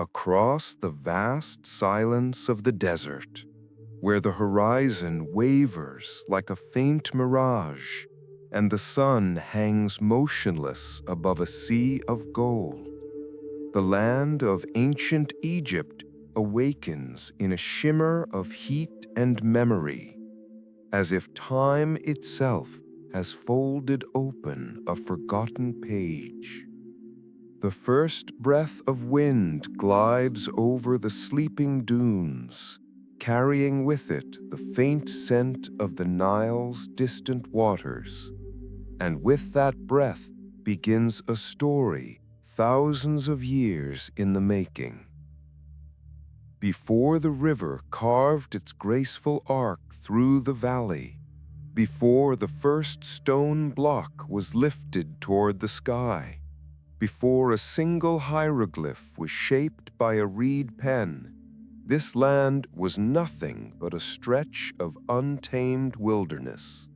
across the vast silence of the desert, where the horizon wavers like a faint mirage and the sun hangs motionless above a sea of gold. The land of ancient Egypt awakens in a shimmer of heat and memory, as if time itself has folded open a forgotten page. The first breath of wind glides over the sleeping dunes, carrying with it the faint scent of the Nile's distant waters. And with that breath begins a story thousands of years in the making. Before the river carved its graceful arc through the valley, before the first stone block was lifted toward the sky, before a single hieroglyph was shaped by a reed pen, this land was nothing but a stretch of untamed wilderness.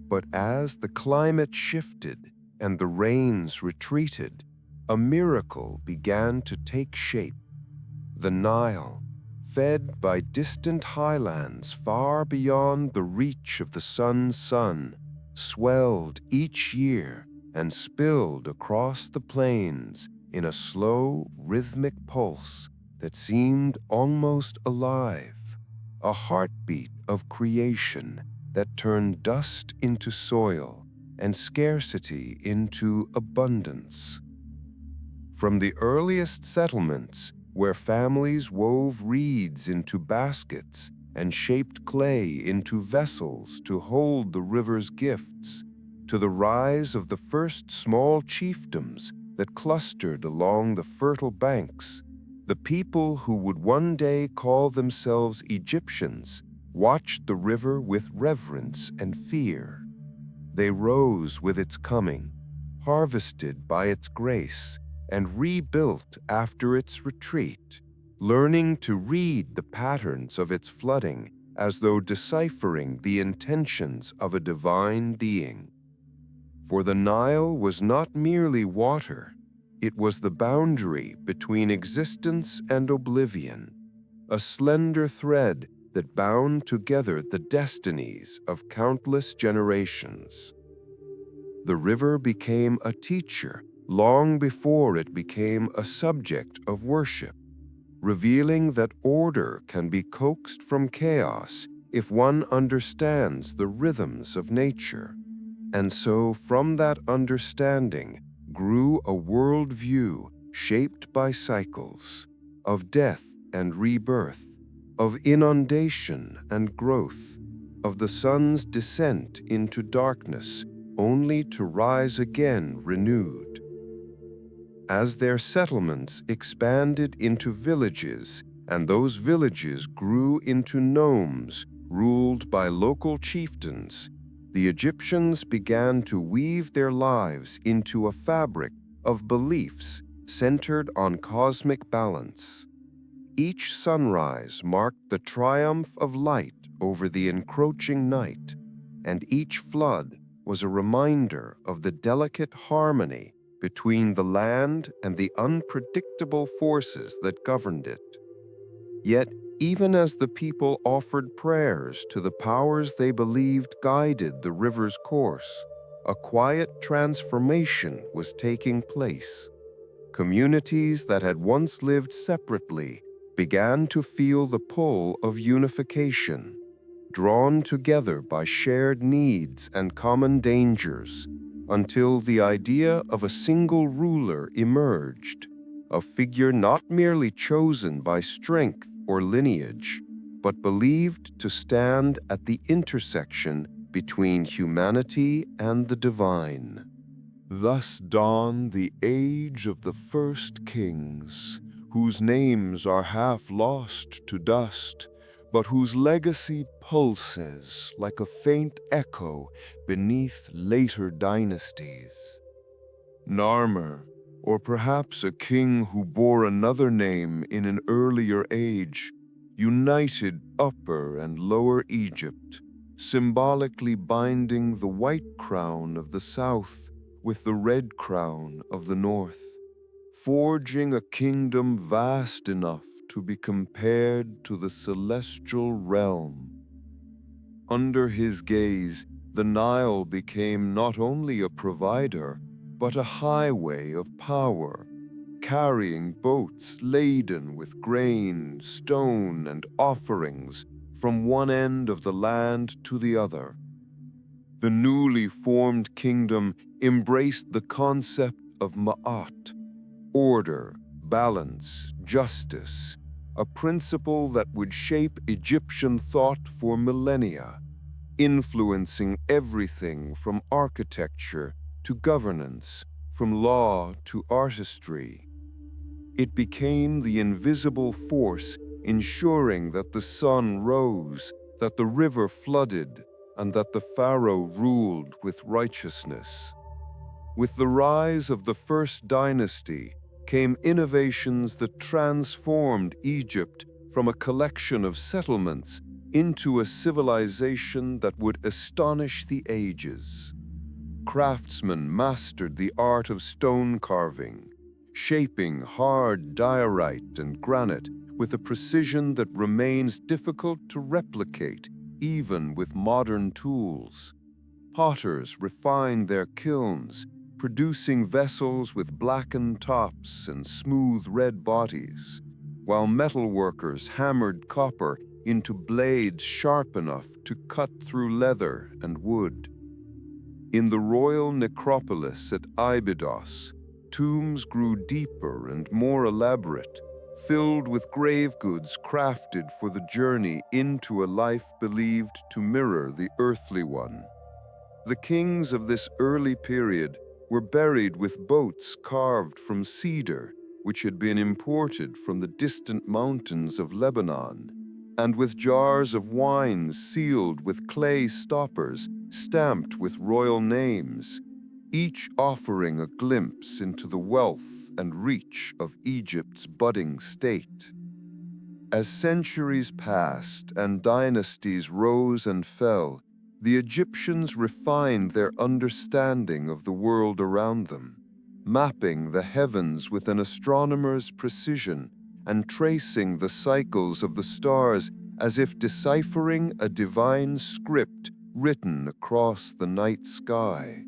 But as the climate shifted and the rains retreated, a miracle began to take shape. The Nile, fed by distant highlands far beyond the reach of the sun's sun, swelled each year and spilled across the plains in a slow, rhythmic pulse that seemed almost alive, a heartbeat of creation that turned dust into soil and scarcity into abundance. From the earliest settlements, where families wove reeds into baskets and shaped clay into vessels to hold the river's gifts, to the rise of the first small chiefdoms that clustered along the fertile banks, the people who would one day call themselves Egyptians watched the river with reverence and fear. They rose with its coming, harvested by its grace, and rebuilt after its retreat, learning to read the patterns of its flooding as though deciphering the intentions of a divine being. For the Nile was not merely water, it was the boundary between existence and oblivion, a slender thread that bound together the destinies of countless generations. The river became a teacher long before it became a subject of worship, revealing that order can be coaxed from chaos if one understands the rhythms of nature. And so from that understanding grew a worldview shaped by cycles of death and rebirth, of inundation and growth, of the sun's descent into darkness only to rise again renewed. As their settlements expanded into villages, and those villages grew into nomes ruled by local chieftains, the Egyptians began to weave their lives into a fabric of beliefs centered on cosmic balance. Each sunrise marked the triumph of light over the encroaching night, and each flood was a reminder of the delicate harmony between the land and the unpredictable forces that governed it. Yet, even as the people offered prayers to the powers they believed guided the river's course, a quiet transformation was taking place. Communities that had once lived separately began to feel the pull of unification, drawn together by shared needs and common dangers, until the idea of a single ruler emerged, a figure not merely chosen by strength or lineage, but believed to stand at the intersection between humanity and the divine. Thus dawned the age of the first kings, whose names are half lost to dust, but whose legacy pulses like a faint echo beneath later dynasties. Narmer, or perhaps a king who bore another name in an earlier age, united Upper and Lower Egypt, symbolically binding the white crown of the south with the red crown of the north. forging a kingdom vast enough to be compared to the celestial realm. Under his gaze, the Nile became not only a provider, but a highway of power, carrying boats laden with grain, stone, and offerings from one end of the land to the other. The newly formed kingdom embraced the concept of ma'at, order, balance, justice, a principle that would shape Egyptian thought for millennia, influencing everything from architecture to governance, from law to artistry. It became the invisible force ensuring that the sun rose, that the river flooded, and that the pharaoh ruled with righteousness. With the rise of the first dynasty came innovations that transformed Egypt from a collection of settlements into a civilization that would astonish the ages. Craftsmen mastered the art of stone carving, shaping hard diorite and granite with a precision that remains difficult to replicate even with modern tools. Potters refined their kilns, producing vessels with blackened tops and smooth red bodies, while metalworkers hammered copper into blades sharp enough to cut through leather and wood. In the royal necropolis at Abydos, tombs grew deeper and more elaborate, filled with grave goods crafted for the journey into a life believed to mirror the earthly one. The kings of this early period were buried with boats carved from cedar, which had been imported from the distant mountains of Lebanon, and with jars of wine sealed with clay stoppers stamped with royal names, each offering a glimpse into the wealth and reach of Egypt's budding state. As centuries passed and dynasties rose and fell, the Egyptians refined their understanding of the world around them, mapping the heavens with an astronomer's precision and tracing the cycles of the stars as if deciphering a divine script written across the night sky.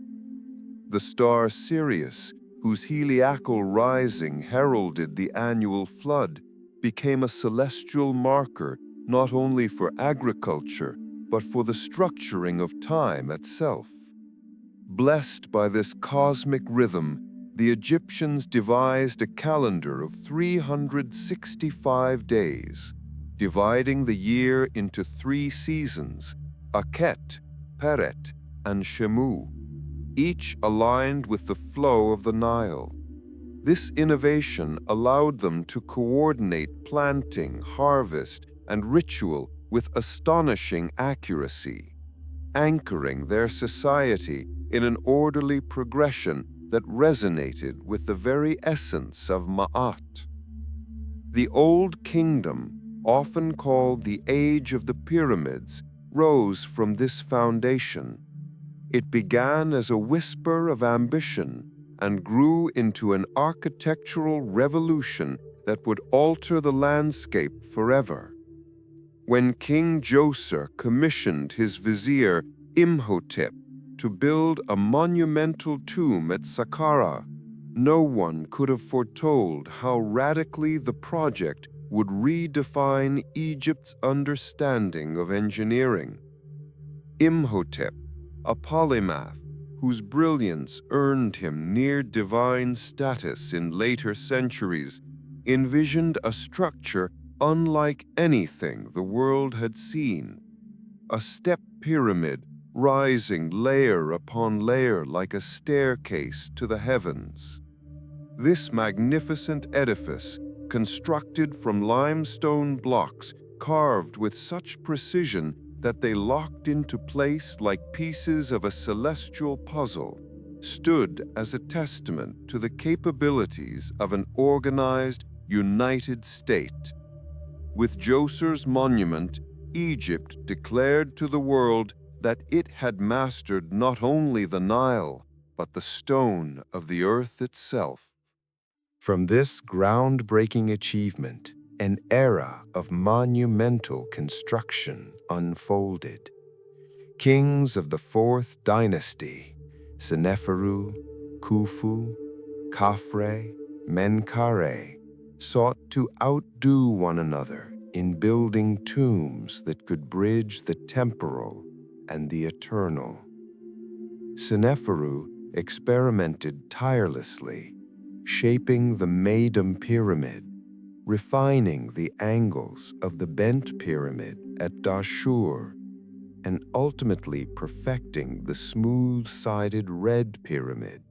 The star Sirius, whose heliacal rising heralded the annual flood, became a celestial marker not only for agriculture, but for the structuring of time itself. Blessed by this cosmic rhythm, the Egyptians devised a calendar of 365 days, dividing the year into 3 seasons, Aket, Peret, and Shemu, each aligned with the flow of the Nile. This innovation allowed them to coordinate planting, harvest, and ritual with astonishing accuracy, anchoring their society in an orderly progression that resonated with the very essence of Ma'at. The Old Kingdom, often called the Age of the Pyramids, rose from this foundation. It began as a whisper of ambition and grew into an architectural revolution that would alter the landscape forever. When King Djoser commissioned his vizier Imhotep to build a monumental tomb at Saqqara, no one could have foretold how radically the project would redefine Egypt's understanding of engineering. Imhotep, a polymath whose brilliance earned him near-divine status in later centuries, envisioned a structure unlike anything the world had seen, a step pyramid rising layer upon layer like a staircase to the heavens. This magnificent edifice, constructed from limestone blocks carved with such precision that they locked into place like pieces of a celestial puzzle, stood as a testament to the capabilities of an organized, united state. With Djoser's monument, Egypt declared to the world that it had mastered not only the Nile, but the stone of the earth itself. From this groundbreaking achievement, an era of monumental construction unfolded. Kings of the fourth dynasty, Seneferu, Khufu, Khafre, Menkaure, sought to outdo one another in building tombs that could bridge the temporal and the eternal. Seneferu experimented tirelessly, shaping the Maidum Pyramid, refining the angles of the bent pyramid at Dashur, and ultimately perfecting the smooth-sided red pyramid,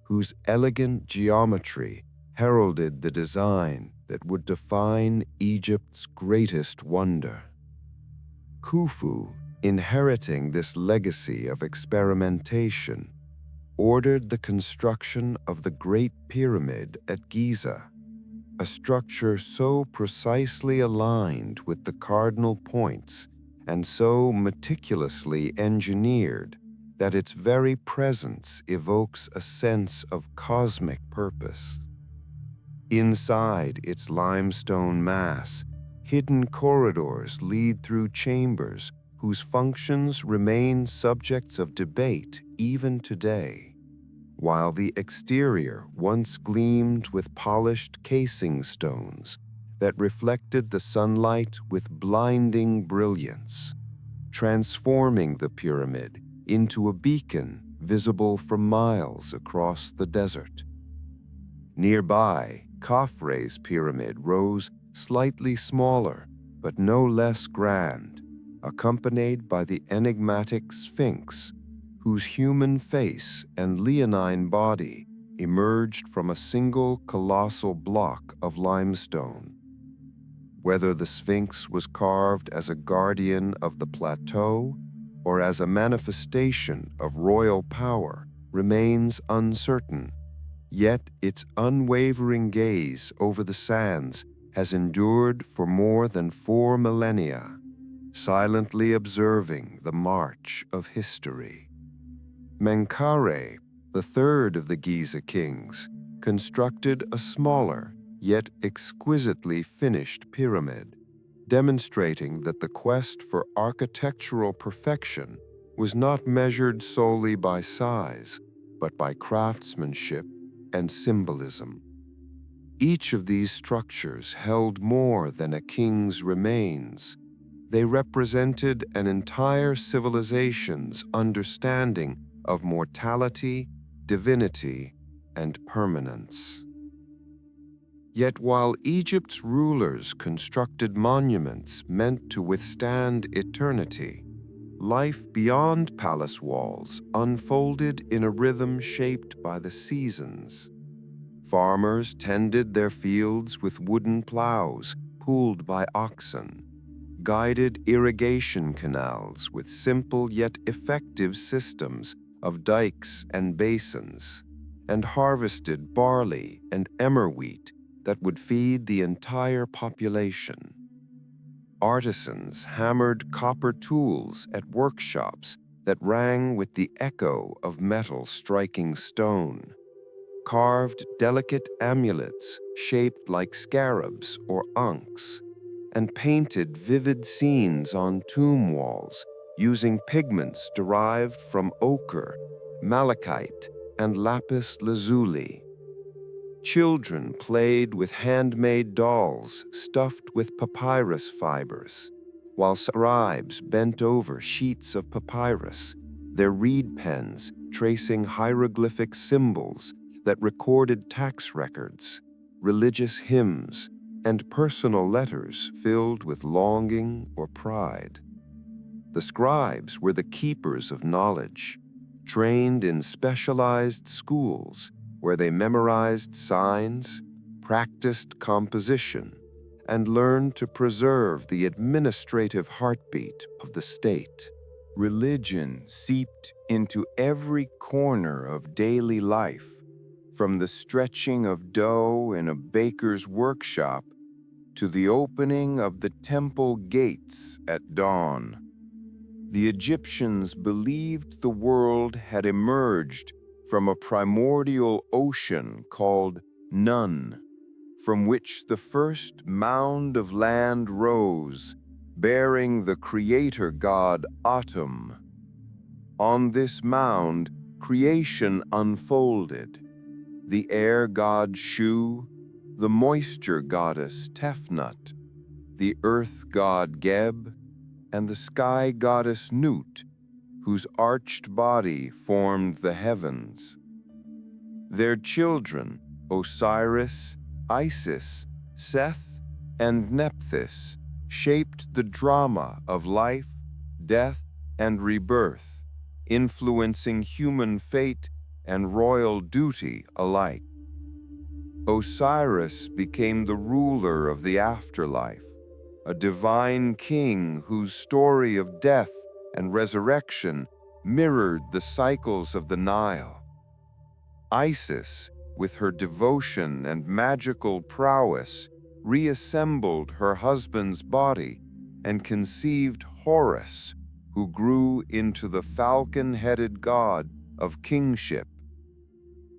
whose elegant geometry heralded the design that would define Egypt's greatest wonder. Khufu, inheriting this legacy of experimentation, ordered the construction of the Great Pyramid at Giza, a structure so precisely aligned with the cardinal points and so meticulously engineered that its very presence evokes a sense of cosmic purpose. Inside its limestone mass, hidden corridors lead through chambers whose functions remain subjects of debate even today. While the exterior once gleamed with polished casing stones that reflected the sunlight with blinding brilliance, transforming the pyramid into a beacon visible for miles across the desert. Nearby, Khafre's pyramid rose slightly smaller, but no less grand, accompanied by the enigmatic Sphinx, whose human face and leonine body emerged from a single colossal block of limestone. Whether the Sphinx was carved as a guardian of the plateau or as a manifestation of royal power remains uncertain, yet its unwavering gaze over the sands has endured for more than 4 millennia, silently observing the march of history. Menkaure, the third of the Giza kings, constructed a smaller yet exquisitely finished pyramid, demonstrating that the quest for architectural perfection was not measured solely by size, but by craftsmanship and symbolism. Each of these structures held more than a king's remains. They represented an entire civilization's understanding of mortality, divinity, and permanence. Yet while Egypt's rulers constructed monuments meant to withstand eternity, life beyond palace walls unfolded in a rhythm shaped by the seasons. Farmers tended their fields with wooden plows pulled by oxen, guided irrigation canals with simple yet effective systems of dikes and basins, and harvested barley and emmer wheat that would feed the entire population. Artisans hammered copper tools at workshops that rang with the echo of metal striking stone, carved delicate amulets shaped like scarabs or ankhs, and painted vivid scenes on tomb walls using pigments derived from ochre, malachite, and lapis lazuli. Children played with handmade dolls stuffed with papyrus fibers, while scribes bent over sheets of papyrus, their reed pens tracing hieroglyphic symbols that recorded tax records, religious hymns, and personal letters filled with longing or pride. The scribes were the keepers of knowledge, trained in specialized schools where they memorized signs, practiced composition, and learned to preserve the administrative heartbeat of the state. Religion seeped into every corner of daily life, from the stretching of dough in a baker's workshop to the opening of the temple gates at dawn. The Egyptians believed the world had emerged from a primordial ocean called Nun, from which the first mound of land rose, bearing the creator god Atum. On this mound, creation unfolded. The air god Shu, the moisture goddess Tefnut, the earth god Geb, and the sky goddess Nut, whose arched body formed the heavens. Their children, Osiris, Isis, Seth, and Nephthys, shaped the drama of life, death, and rebirth, influencing human fate and royal duty alike. Osiris became the ruler of the afterlife, a divine king whose story of death and resurrection mirrored the cycles of the Nile. Isis, with her devotion and magical prowess, reassembled her husband's body and conceived Horus, who grew into the falcon-headed god of kingship.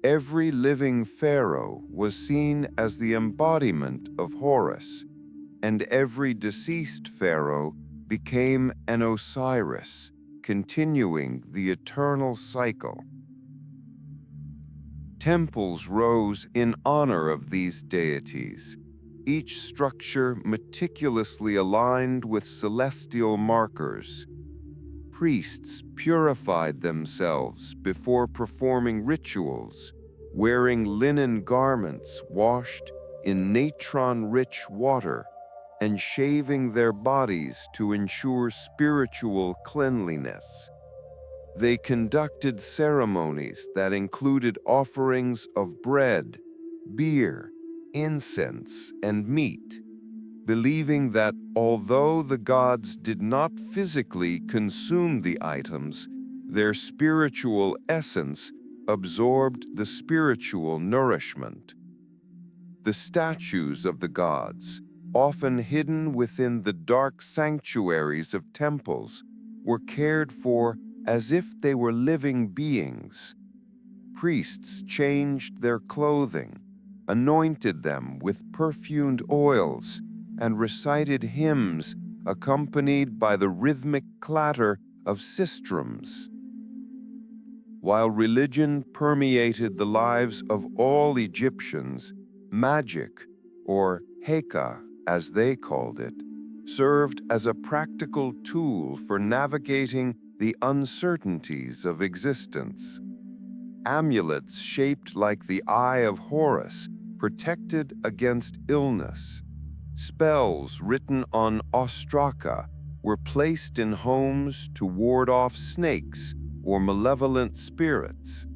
Every living pharaoh was seen as the embodiment of Horus, and every deceased pharaoh became an Osiris, continuing the eternal cycle. Temples rose in honor of these deities, each structure meticulously aligned with celestial markers. Priests purified themselves before performing rituals, wearing linen garments washed in natron-rich water and shaving their bodies to ensure spiritual cleanliness. They conducted ceremonies that included offerings of bread, beer, incense, and meat, believing that although the gods did not physically consume the items, their spiritual essence absorbed the spiritual nourishment. The statues of the gods, often hidden within the dark sanctuaries of temples, were cared for as if they were living beings. Priests changed their clothing, anointed them with perfumed oils, and recited hymns accompanied by the rhythmic clatter of sistrums. While religion permeated the lives of all Egyptians, magic, or Heka as they called it, served as a practical tool for navigating the uncertainties of existence. Amulets shaped like the eye of Horus protected against illness. Spells written on ostraka were placed in homes to ward off snakes or malevolent spirits,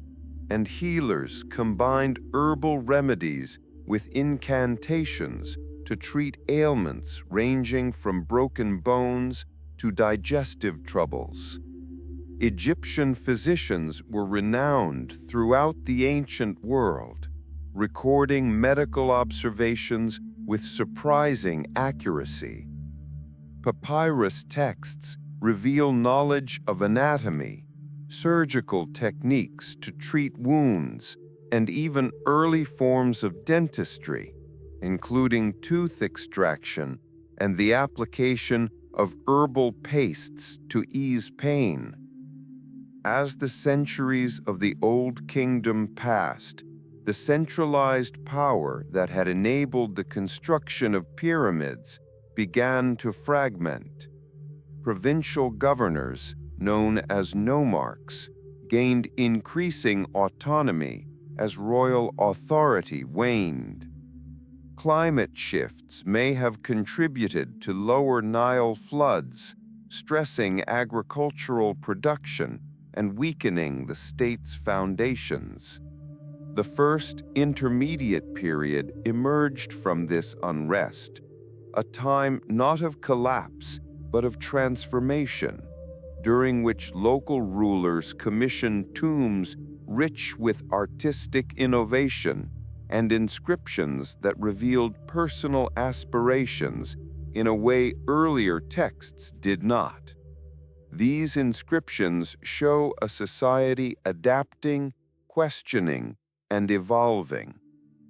and healers combined herbal remedies with incantations to treat ailments ranging from broken bones to digestive troubles. Egyptian physicians were renowned throughout the ancient world, recording medical observations with surprising accuracy. Papyrus texts reveal knowledge of anatomy, surgical techniques to treat wounds, and even early forms of dentistry, including tooth extraction and the application of herbal pastes to ease pain. As the centuries of the Old Kingdom passed, the centralized power that had enabled the construction of pyramids began to fragment. Provincial governors, known as nomarchs, gained increasing autonomy as royal authority waned. Climate shifts may have contributed to lower Nile floods, stressing agricultural production and weakening the state's foundations. The first intermediate period emerged from this unrest, a time not of collapse, but of transformation, during which local rulers commissioned tombs rich with artistic innovation and inscriptions that revealed personal aspirations in a way earlier texts did not. These inscriptions show a society adapting, questioning, and evolving.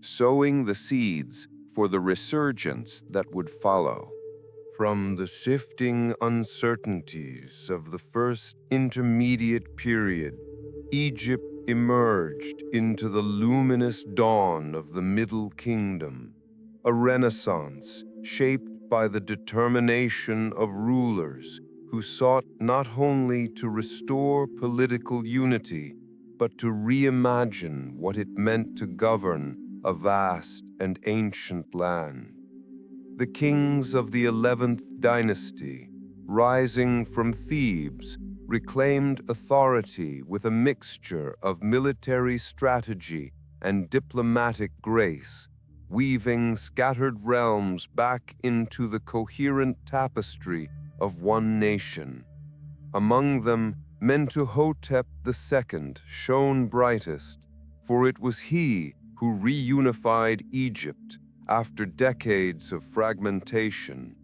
sowing the seeds for the resurgence that would follow. From the shifting uncertainties of the first intermediate period, Egypt emerged into the luminous dawn of the Middle Kingdom, a renaissance shaped by the determination of rulers who sought not only to restore political unity, but to reimagine what it meant to govern a vast and ancient land. The kings of the 11th dynasty, rising from Thebes, reclaimed authority with a mixture of military strategy and diplomatic grace, weaving scattered realms back into the coherent tapestry of one nation. Among them, Mentuhotep II shone brightest, for it was he who reunified Egypt after decades of fragmentation,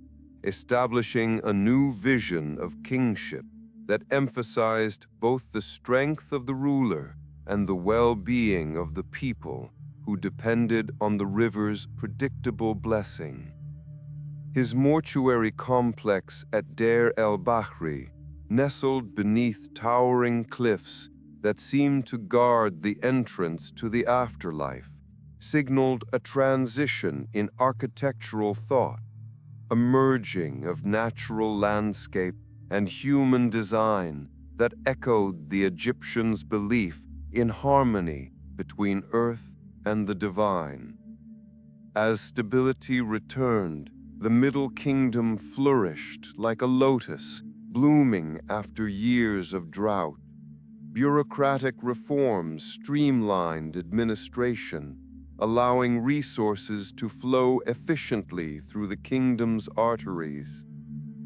establishing a new vision of kingship that emphasized both the strength of the ruler and the well-being of the people who depended on the river's predictable blessing. His mortuary complex at Deir el-Bahri, nestled beneath towering cliffs that seemed to guard the entrance to the afterlife, signaled a transition in architectural thought, a merging of natural landscape and human design that echoed the Egyptians' belief in harmony between earth and the divine. As stability returned, the Middle Kingdom flourished like a lotus, blooming after years of drought. Bureaucratic reforms streamlined administration, allowing resources to flow efficiently through the kingdom's arteries.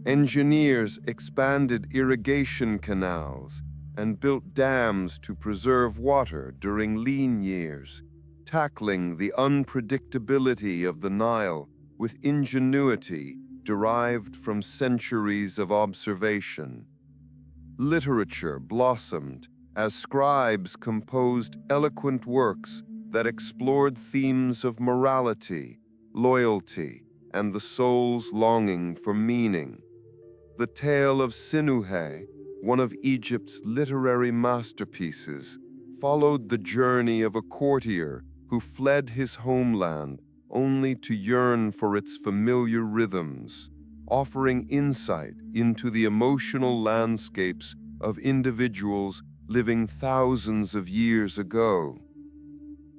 Engineers expanded irrigation canals and built dams to preserve water during lean years, tackling the unpredictability of the Nile with ingenuity derived from centuries of observation. Literature blossomed as scribes composed eloquent works that explored themes of morality, loyalty, and the soul's longing for meaning. The tale of Sinuhe, one of Egypt's literary masterpieces, followed the journey of a courtier who fled his homeland only to yearn for its familiar rhythms, offering insight into the emotional landscapes of individuals living thousands of years ago.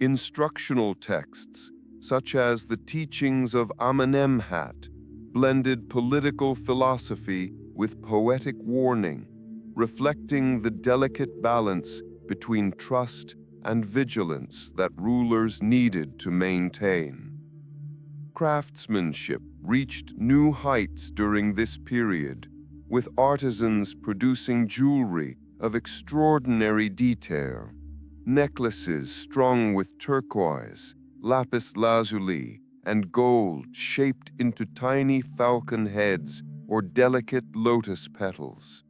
Instructional texts, such as the teachings of Amenemhat, blended political philosophy with poetic warning, reflecting the delicate balance between trust and vigilance that rulers needed to maintain. Craftsmanship reached new heights during this period, with artisans producing jewelry of extraordinary detail. Necklaces strung with turquoise, lapis lazuli, and gold shaped into tiny falcon heads or delicate lotus petals.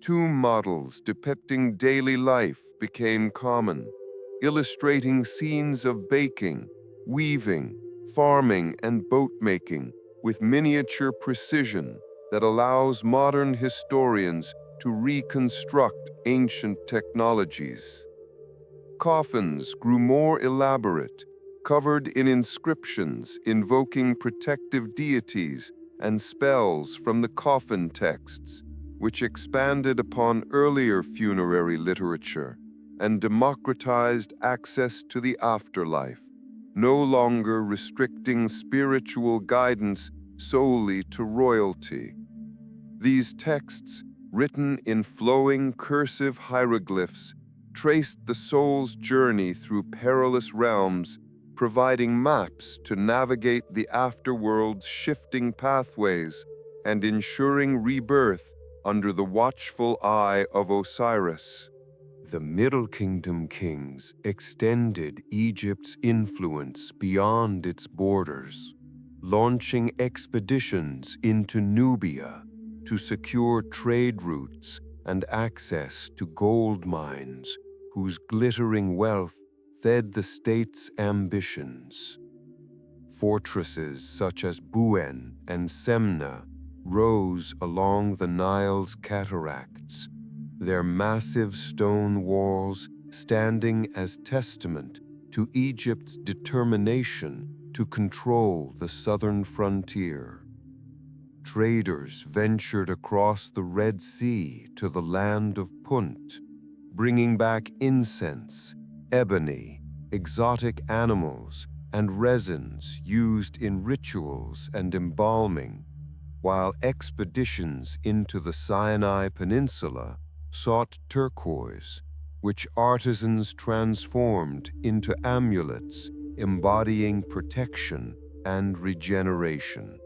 Tomb models depicting daily life became common, illustrating scenes of baking, weaving, farming, and boat-making with miniature precision that allows modern historians to reconstruct ancient technologies. Coffins grew more elaborate, covered in inscriptions invoking protective deities and spells from the coffin texts, which expanded upon earlier funerary literature and democratized access to the afterlife, no longer restricting spiritual guidance solely to royalty. These texts, written in flowing cursive hieroglyphs, traced the soul's journey through perilous realms, providing maps to navigate the afterworld's shifting pathways and ensuring rebirth under the watchful eye of Osiris. The Middle Kingdom kings extended Egypt's influence beyond its borders, launching expeditions into Nubia to secure trade routes and access to gold mines whose glittering wealth fed the state's ambitions. Fortresses such as Buen and Semna rose along the Nile's cataracts, their massive stone walls standing as testament to Egypt's determination to control the southern frontier. Traders ventured across the Red Sea to the land of Punt, bringing back incense, ebony, exotic animals, and resins used in rituals and embalming, while expeditions into the Sinai Peninsula sought turquoise, which artisans transformed into amulets embodying protection and regeneration.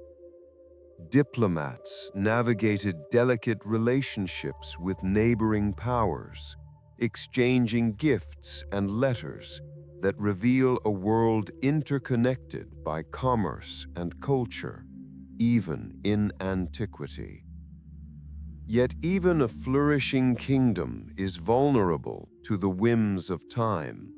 Diplomats navigated delicate relationships with neighboring powers, exchanging gifts and letters that reveal a world interconnected by commerce and culture, even in antiquity. Yet even a flourishing kingdom is vulnerable to the whims of time,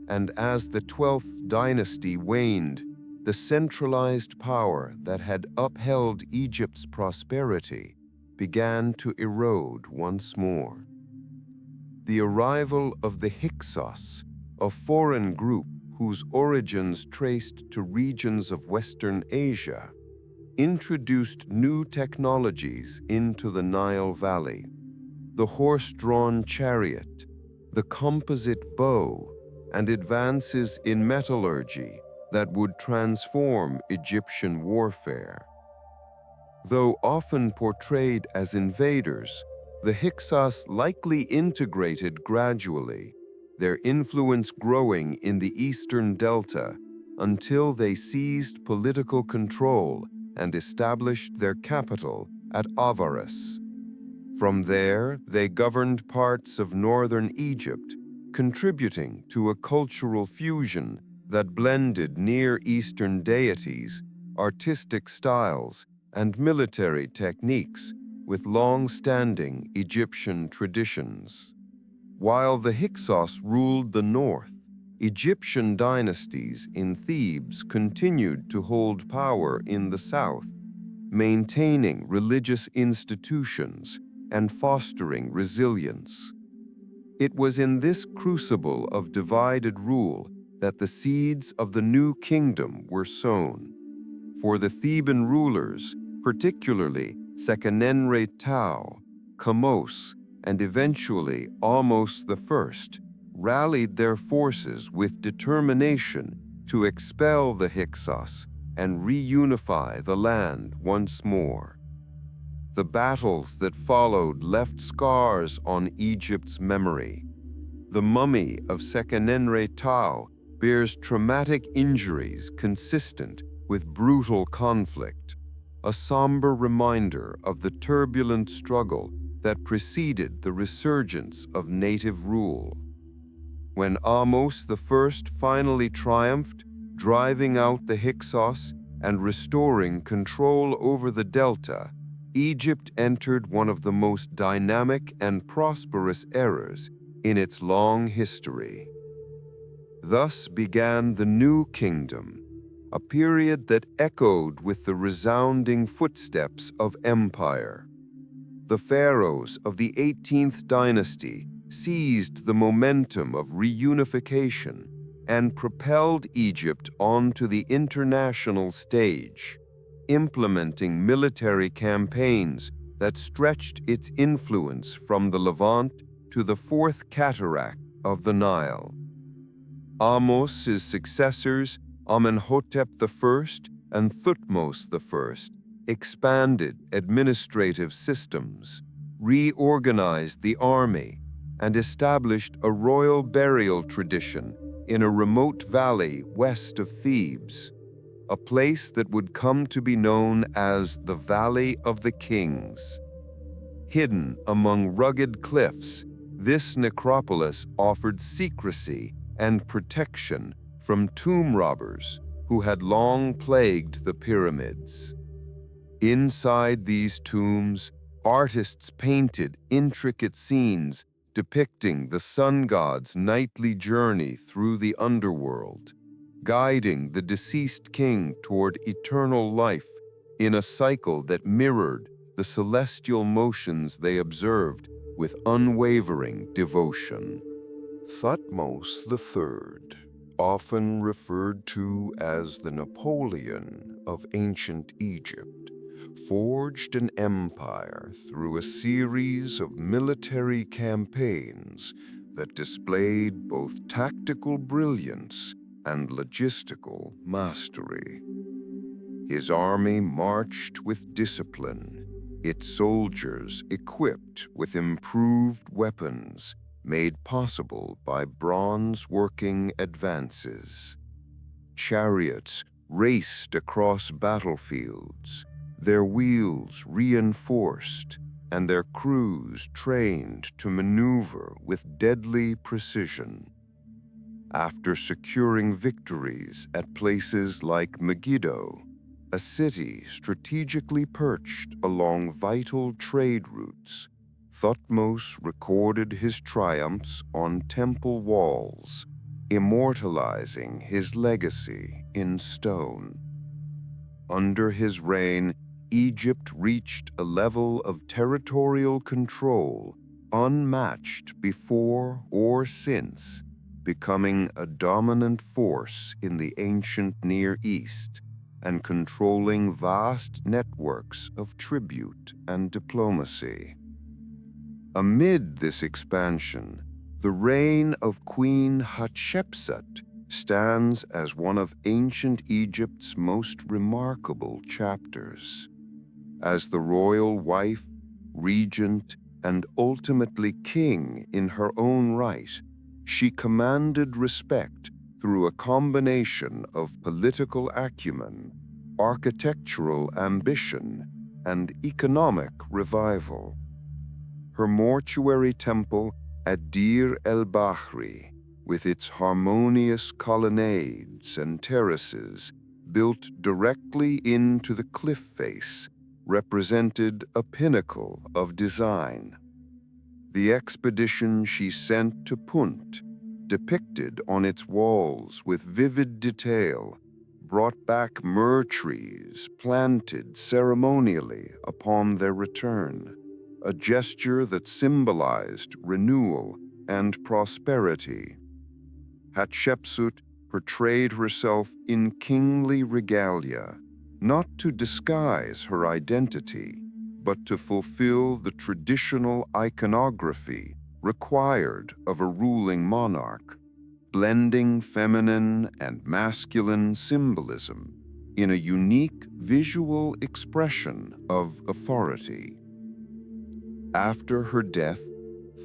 and as the 12th dynasty waned, the centralized power that had upheld Egypt's prosperity began to erode once more. The arrival of the Hyksos, a foreign group whose origins traced to regions of Western Asia, introduced new technologies into the Nile Valley: the horse-drawn chariot, the composite bow, and advances in metallurgy that would transform Egyptian warfare. Though often portrayed as invaders, the Hyksos likely integrated gradually, their influence growing in the eastern delta until they seized political control and established their capital at Avaris. From there, they governed parts of northern Egypt, contributing to a cultural fusion that blended Near Eastern deities, artistic styles, and military techniques with long-standing Egyptian traditions. While the Hyksos ruled the north, Egyptian dynasties in Thebes continued to hold power in the south, maintaining religious institutions and fostering resilience. It was in this crucible of divided rule that the seeds of the new kingdom were sown. For the Theban rulers, particularly Sekenenre-Tao, Kamose, and eventually Ahmose I, rallied their forces with determination to expel the Hyksos and reunify the land once more. The battles that followed left scars on Egypt's memory. The mummy of Sekenenre-Tao bears traumatic injuries consistent with brutal conflict, a somber reminder of the turbulent struggle that preceded the resurgence of native rule. When Ahmose I finally triumphed, driving out the Hyksos and restoring control over the delta, Egypt entered one of the most dynamic and prosperous eras in its long history. Thus began the New Kingdom, a period that echoed with the resounding footsteps of empire. The pharaohs of the 18th dynasty seized the momentum of reunification and propelled Egypt onto the international stage, implementing military campaigns that stretched its influence from the Levant to the fourth cataract of the Nile. Ahmose's successors, Amenhotep I and Thutmose I, expanded administrative systems, reorganized the army, and established a royal burial tradition in a remote valley west of Thebes, a place that would come to be known as the Valley of the Kings. Hidden among rugged cliffs, this necropolis offered secrecy and protection from tomb robbers who had long plagued the pyramids. Inside these tombs, artists painted intricate scenes depicting the sun god's nightly journey through the underworld, guiding the deceased king toward eternal life in a cycle that mirrored the celestial motions they observed with unwavering devotion. Thutmose III, often referred to as the Napoleon of ancient Egypt, forged an empire through a series of military campaigns that displayed both tactical brilliance and logistical mastery. His army marched with discipline, its soldiers equipped with improved weapons made possible by bronze-working advances. Chariots raced across battlefields, their wheels reinforced and their crews trained to maneuver with deadly precision. After securing victories at places like Megiddo, a city strategically perched along vital trade routes, Thutmose recorded his triumphs on temple walls, immortalizing his legacy in stone. Under his reign, Egypt reached a level of territorial control unmatched before or since, becoming a dominant force in the ancient Near East and controlling vast networks of tribute and diplomacy. Amid this expansion, the reign of Queen Hatshepsut stands as one of ancient Egypt's most remarkable chapters. As the royal wife, regent, and ultimately king in her own right, she commanded respect through a combination of political acumen, architectural ambition, and economic revival. Her mortuary temple at Dir el-Bahri, with its harmonious colonnades and terraces built directly into the cliff face, represented a pinnacle of design. The expedition she sent to Punt, depicted on its walls with vivid detail, brought back myrrh trees planted ceremonially upon their return, a gesture that symbolized renewal and prosperity. Hatshepsut portrayed herself in kingly regalia, not to disguise her identity, but to fulfill the traditional iconography required of a ruling monarch, blending feminine and masculine symbolism in a unique visual expression of authority. After her death,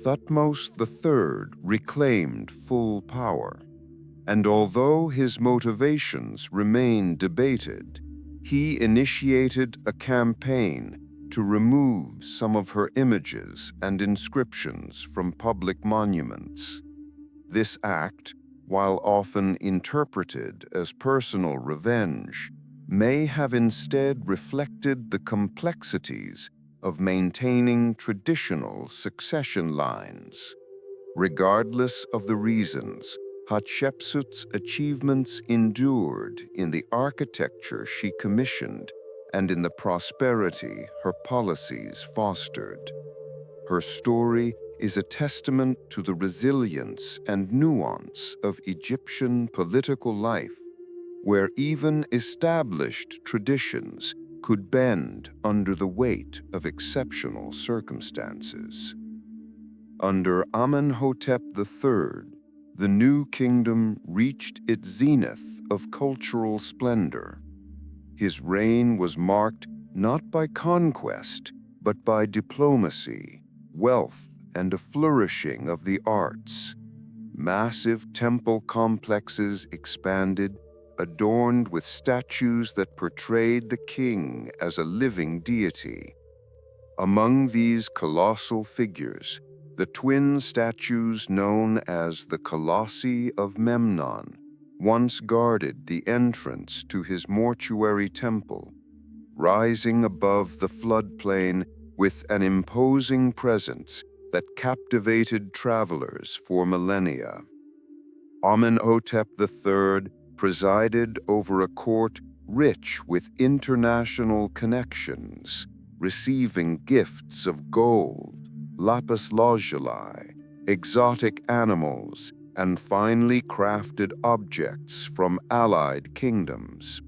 Thutmose III reclaimed full power, and although his motivations remain debated, he initiated a campaign to remove some of her images and inscriptions from public monuments. This act, while often interpreted as personal revenge, may have instead reflected the complexities of maintaining traditional succession lines. Regardless of the reasons, Hatshepsut's achievements endured in the architecture she commissioned and in the prosperity her policies fostered. Her story is a testament to the resilience and nuance of Egyptian political life, where even established traditions could bend under the weight of exceptional circumstances. Under Amenhotep III, the new kingdom reached its zenith of cultural splendor. His reign was marked not by conquest, but by diplomacy, wealth, and a flourishing of the arts. Massive temple complexes expanded, adorned with statues that portrayed the king as a living deity. Among these colossal figures, the twin statues known as the Colossi of Memnon once guarded the entrance to his mortuary temple, rising above the floodplain with an imposing presence that captivated travelers for millennia. Amenhotep III presided over a court rich with international connections, receiving gifts of gold, lapis lazuli, exotic animals, and finely crafted objects from allied kingdoms.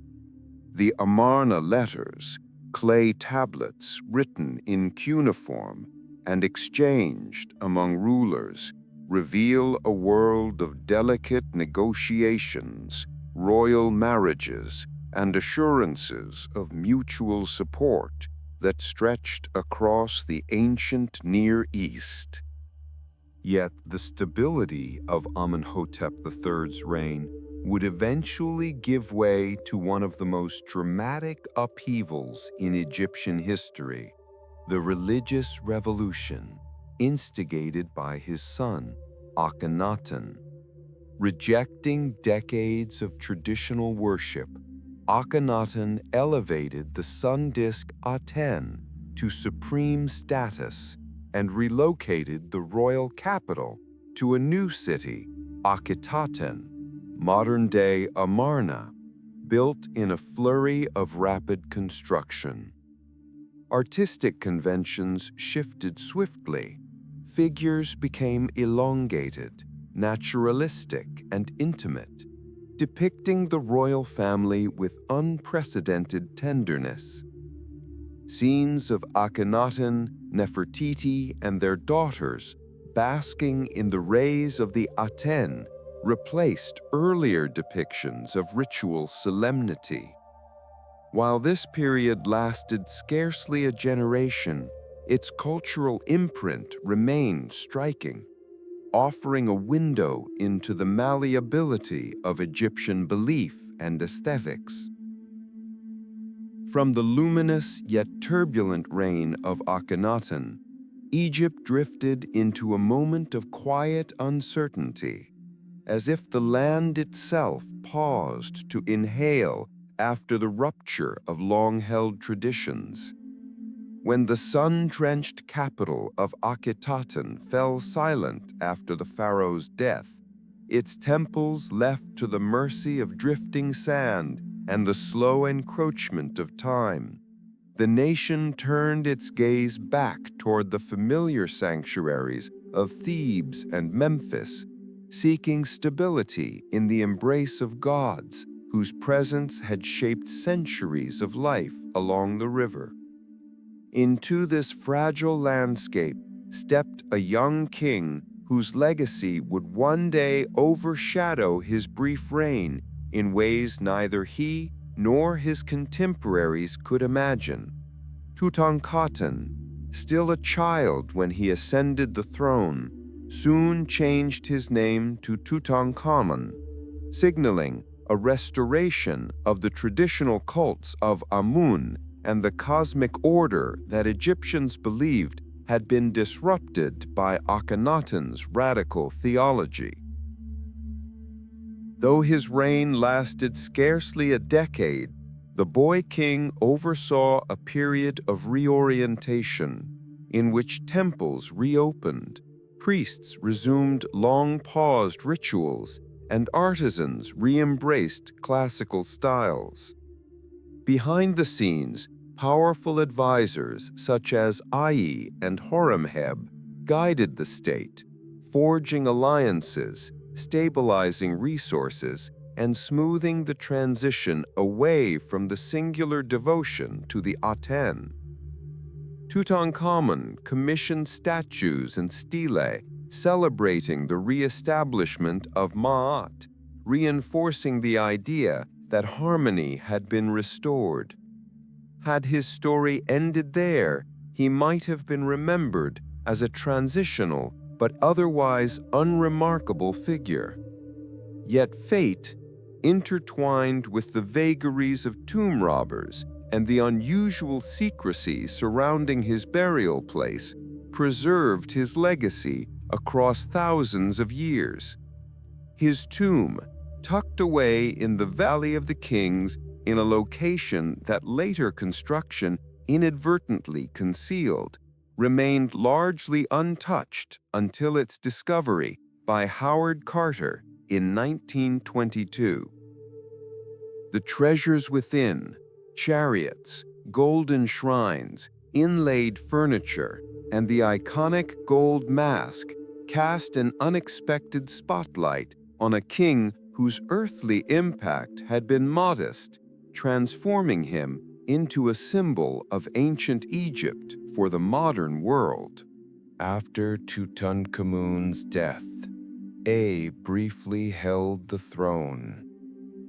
The Amarna letters, clay tablets written in cuneiform and exchanged among rulers, reveal a world of delicate negotiations, royal marriages, and assurances of mutual support that stretched across the ancient Near East. Yet the stability of Amenhotep III's reign would eventually give way to one of the most dramatic upheavals in Egyptian history, the religious revolution instigated by his son, Akhenaten. Rejecting decades of traditional worship, Akhenaten elevated the sun disk Aten to supreme status and relocated the royal capital to a new city, Akhetaten, modern-day Amarna, built in a flurry of rapid construction. Artistic conventions shifted swiftly. Figures became elongated, naturalistic, and intimate, depicting the royal family with unprecedented tenderness. Scenes of Akhenaten, Nefertiti, and their daughters basking in the rays of the Aten replaced earlier depictions of ritual solemnity. While this period lasted scarcely a generation, its cultural imprint remained striking, offering a window into the malleability of Egyptian belief and aesthetics. From the luminous yet turbulent reign of Akhenaten, Egypt drifted into a moment of quiet uncertainty, as if the land itself paused to inhale after the rupture of long-held traditions. When the sun-drenched capital of Akhetaten fell silent after the pharaoh's death, its temples left to the mercy of drifting sand and the slow encroachment of time, the nation turned its gaze back toward the familiar sanctuaries of Thebes and Memphis, seeking stability in the embrace of gods whose presence had shaped centuries of life along the river. Into this fragile landscape stepped a young king whose legacy would one day overshadow his brief reign in ways neither he nor his contemporaries could imagine. Tutankhaten, still a child when he ascended the throne, soon changed his name to Tutankhamun, signaling a restoration of the traditional cults of Amun and the cosmic order that Egyptians believed had been disrupted by Akhenaten's radical theology. Though his reign lasted scarcely a decade, the boy king oversaw a period of reorientation in which temples reopened, priests resumed long-paused rituals, and artisans re-embraced classical styles. Behind the scenes, powerful advisors such as Ai and Horemheb guided the state, forging alliances, stabilizing resources, and smoothing the transition away from the singular devotion to the Aten. Tutankhamun commissioned statues and stelae celebrating the re-establishment of Ma'at, reinforcing the idea that harmony had been restored. Had his story ended there, he might have been remembered as a transitional but otherwise unremarkable figure. Yet fate, intertwined with the vagaries of tomb robbers and the unusual secrecy surrounding his burial place, preserved his legacy across thousands of years. His tomb, tucked away in the Valley of the Kings in a location that later construction inadvertently concealed, remained largely untouched until its discovery by Howard Carter in 1922. The treasures within, chariots, golden shrines, inlaid furniture, and the iconic gold mask cast an unexpected spotlight on a king whose earthly impact had been modest, transforming him into a symbol of ancient Egypt for the modern world. After Tutankhamun's death, briefly held the throne,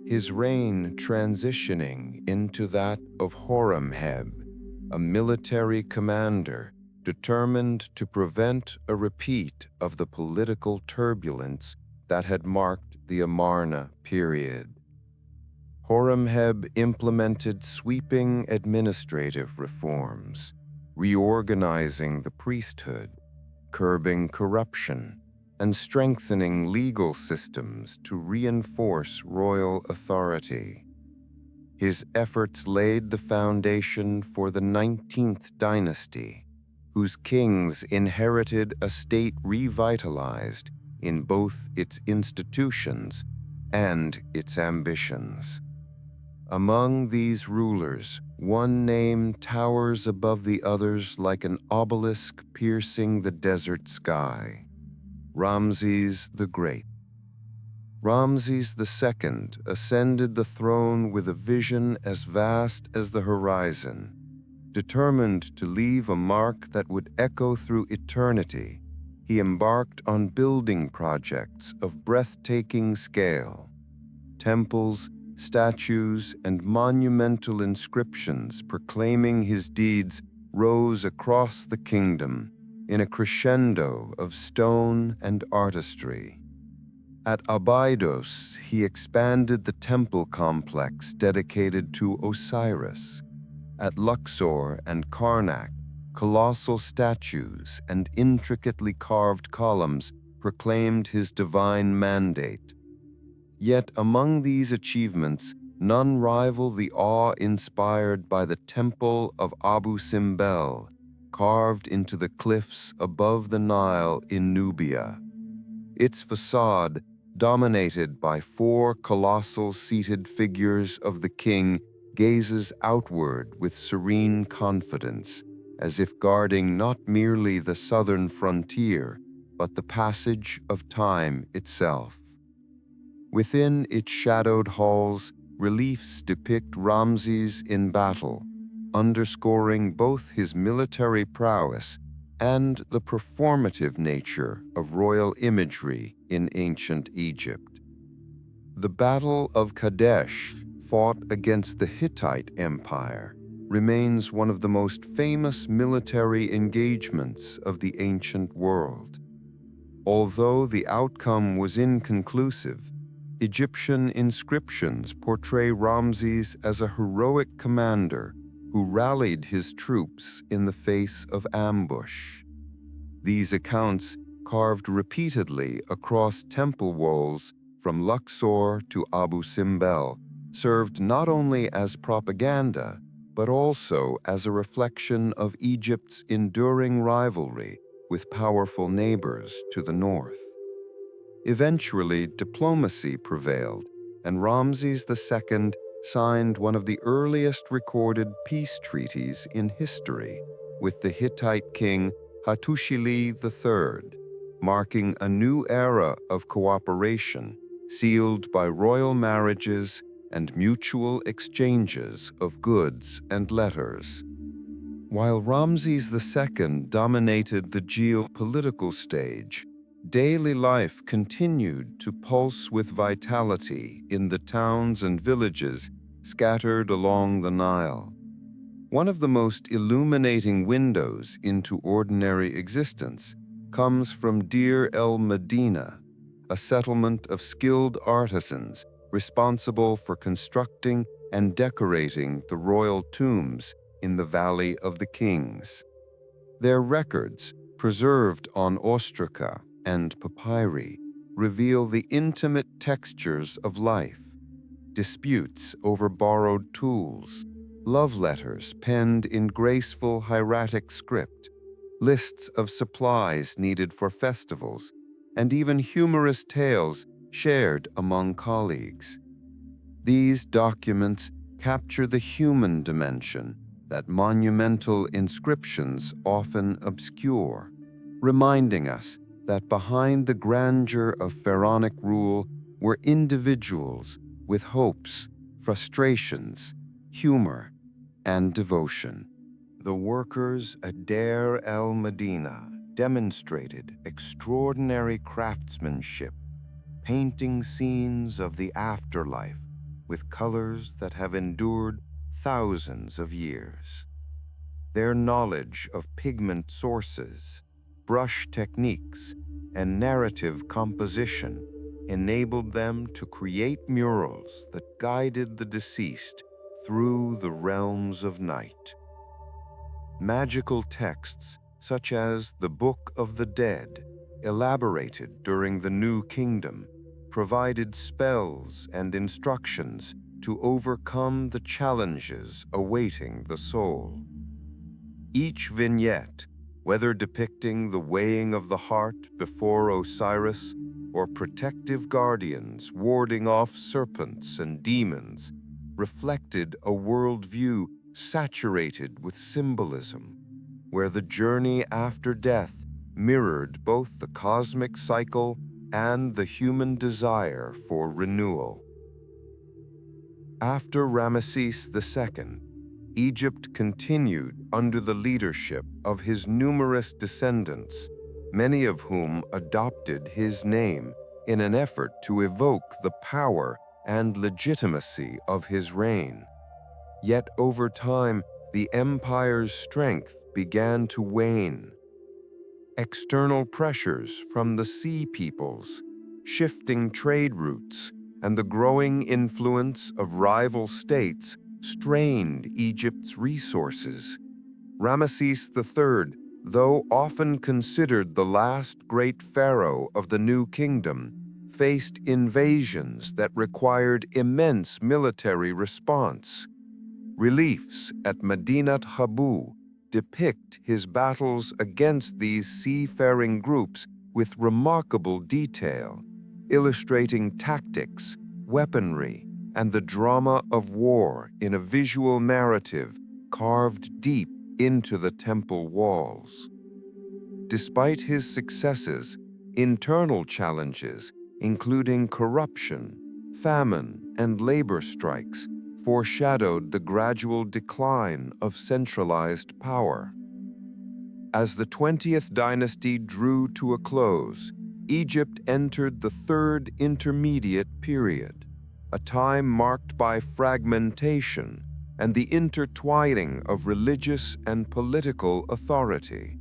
his reign transitioning into that of Horemheb, a military commander determined to prevent a repeat of the political turbulence that had marked the Amarna period. Horemheb implemented sweeping administrative reforms, reorganizing the priesthood, curbing corruption, and strengthening legal systems to reinforce royal authority. His efforts laid the foundation for the 19th dynasty, whose kings inherited a state revitalized in both its institutions and its ambitions. Among these rulers, one name towers above the others like an obelisk piercing the desert sky: Ramses the Great. Ramses II ascended the throne with a vision as vast as the horizon, determined to leave a mark that would echo through eternity. He embarked on building projects of breathtaking scale. Temples, statues, and monumental inscriptions proclaiming his deeds rose across the kingdom in a crescendo of stone and artistry. At Abydos, he expanded the temple complex dedicated to Osiris. At Luxor and Karnak, colossal statues and intricately carved columns proclaimed his divine mandate. Yet among these achievements, none rival the awe inspired by the Temple of Abu Simbel, carved into the cliffs above the Nile in Nubia. Its facade, dominated by four colossal seated figures of the king, gazes outward with serene confidence, as if guarding not merely the southern frontier, but the passage of time itself. Within its shadowed halls, reliefs depict Ramses in battle, underscoring both his military prowess and the performative nature of royal imagery in ancient Egypt. The Battle of Kadesh, fought against the Hittite Empire, remains one of the most famous military engagements of the ancient world. Although the outcome was inconclusive, Egyptian inscriptions portray Ramses as a heroic commander who rallied his troops in the face of ambush. These accounts, carved repeatedly across temple walls from Luxor to Abu Simbel, served not only as propaganda, but also as a reflection of Egypt's enduring rivalry with powerful neighbors to the north. Eventually, diplomacy prevailed, and Ramses II signed one of the earliest recorded peace treaties in history with the Hittite king Hattusili III, marking a new era of cooperation sealed by royal marriages and mutual exchanges of goods and letters. While Ramses II dominated the geopolitical stage, daily life continued to pulse with vitality in the towns and villages scattered along the Nile. One of the most illuminating windows into ordinary existence comes from Deir el-Medina, a settlement of skilled artisans responsible for constructing and decorating the royal tombs in the Valley of the Kings. Their records, preserved on ostraca and papyri, reveal the intimate textures of life: disputes over borrowed tools, love letters penned in graceful hieratic script, lists of supplies needed for festivals, and even humorous tales shared among colleagues. These documents capture the human dimension that monumental inscriptions often obscure, reminding us that behind the grandeur of pharaonic rule were individuals with hopes, frustrations, humor, and devotion. The workers at Deir el-Medina demonstrated extraordinary craftsmanship, painting scenes of the afterlife with colors that have endured thousands of years. Their knowledge of pigment sources, brush techniques, and narrative composition enabled them to create murals that guided the deceased through the realms of night. Magical texts, such as the Book of the Dead, elaborated during the New Kingdom, provided spells and instructions to overcome the challenges awaiting the soul. Each vignette, whether depicting the weighing of the heart before Osiris or protective guardians warding off serpents and demons, reflected a worldview saturated with symbolism, where the journey after death mirrored both the cosmic cycle and the human desire for renewal. After Ramesses II, Egypt continued under the leadership of his numerous descendants, many of whom adopted his name in an effort to evoke the power and legitimacy of his reign. Yet over time, the empire's strength began to wane. External pressures from the Sea Peoples, shifting trade routes, and the growing influence of rival states strained Egypt's resources. Ramesses III, though often considered the last great pharaoh of the New Kingdom, faced invasions that required immense military response. Reliefs at Medinat Habu depict his battles against these seafaring groups with remarkable detail, illustrating tactics, weaponry, and the drama of war in a visual narrative carved deep into the temple walls. Despite his successes, internal challenges, including corruption, famine, and labor strikes, foreshadowed the gradual decline of centralized power. As the 20th dynasty drew to a close, Egypt entered the third intermediate period, a time marked by fragmentation and the intertwining of religious and political authority.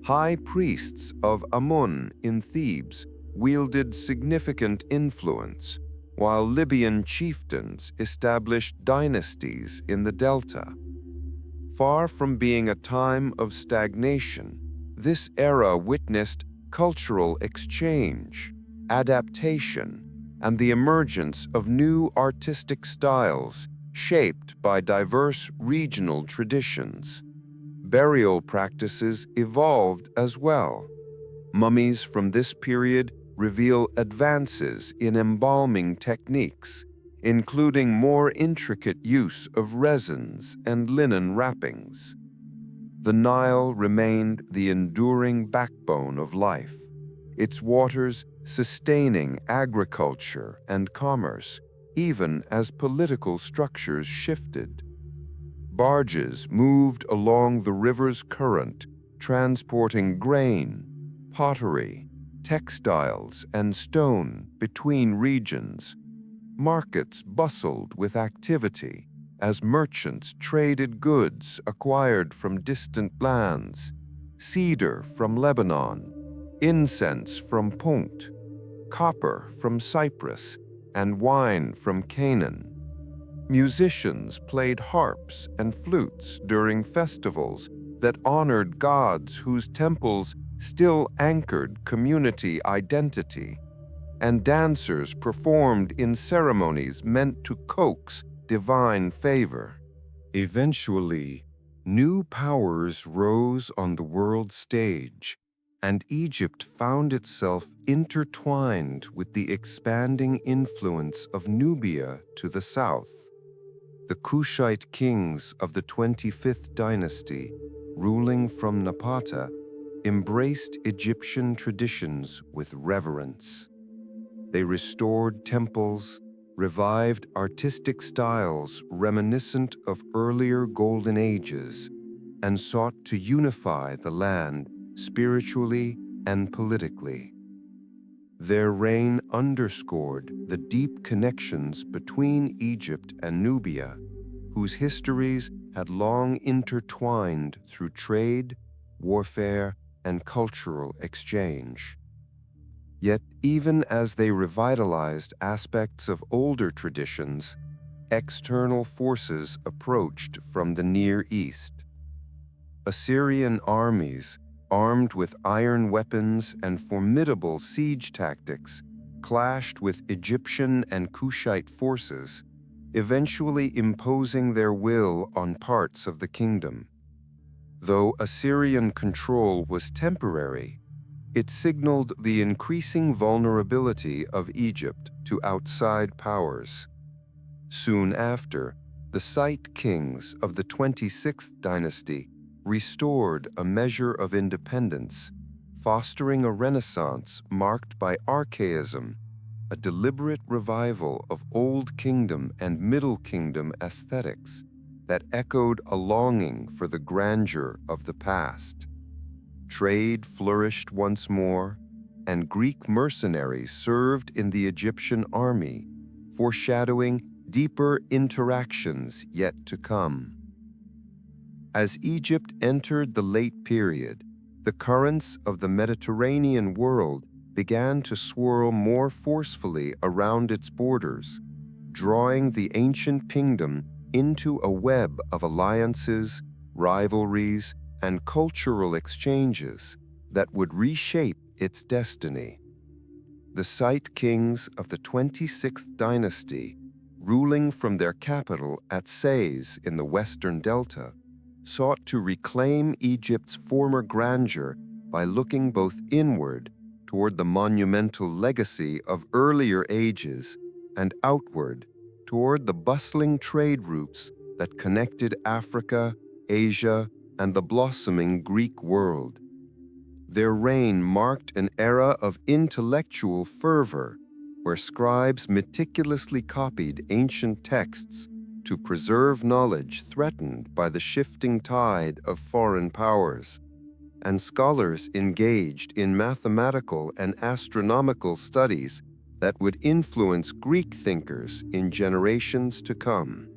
High priests of Amun in Thebes wielded significant influence, while Libyan chieftains established dynasties in the Delta. Far from being a time of stagnation, this era witnessed cultural exchange, adaptation, and the emergence of new artistic styles shaped by diverse regional traditions. Burial practices evolved as well. Mummies from this period reveal advances in embalming techniques, including more intricate use of resins and linen wrappings. The Nile remained the enduring backbone of life, its waters sustaining agriculture and commerce, even as political structures shifted. Barges moved along the river's current, transporting grain, pottery, textiles, and stone between regions. Markets bustled with activity as merchants traded goods acquired from distant lands, cedar from Lebanon, incense from Punt, copper from Cyprus, and wine from Canaan. Musicians played harps and flutes during festivals that honored gods whose temples still anchored community identity, and dancers performed in ceremonies meant to coax divine favor. Eventually, New powers rose on the world stage, and Egypt found itself intertwined with the expanding influence of Nubia to the south. The Kushite kings of the 25th dynasty, ruling from Napata, embraced Egyptian traditions with reverence. They restored temples, revived artistic styles reminiscent of earlier golden ages, and sought to unify the land spiritually and politically. Their reign underscored the deep connections between Egypt and Nubia, whose histories had long intertwined through trade, warfare, and cultural exchange. Yet even as they revitalized aspects of older traditions, external forces approached from the Near East. Assyrian armies, armed with iron weapons and formidable siege tactics, clashed with Egyptian and Kushite forces, eventually imposing their will on parts of the kingdom. Though Assyrian control was temporary, it signaled the increasing vulnerability of Egypt to outside powers. Soon after, the Scythe kings of the 26th dynasty restored a measure of independence, fostering a renaissance marked by archaism, a deliberate revival of Old Kingdom and Middle Kingdom aesthetics that echoed a longing for the grandeur of the past. Trade flourished once more, and Greek mercenaries served in the Egyptian army, foreshadowing deeper interactions yet to come. As Egypt entered the late period, the currents of the Mediterranean world began to swirl more forcefully around its borders, drawing the ancient kingdom into a web of alliances, rivalries, and cultural exchanges that would reshape its destiny. The Scythe kings of the 26th dynasty, ruling from their capital at Sais in the western delta, sought to reclaim Egypt's former grandeur by looking both inward toward the monumental legacy of earlier ages and outward toward the bustling trade routes that connected Africa, Asia, and the blossoming Greek world. Their reign marked an era of intellectual fervor, where scribes meticulously copied ancient texts to preserve knowledge threatened by the shifting tide of foreign powers, and scholars engaged in mathematical and astronomical studies that would influence Greek thinkers in generations to come.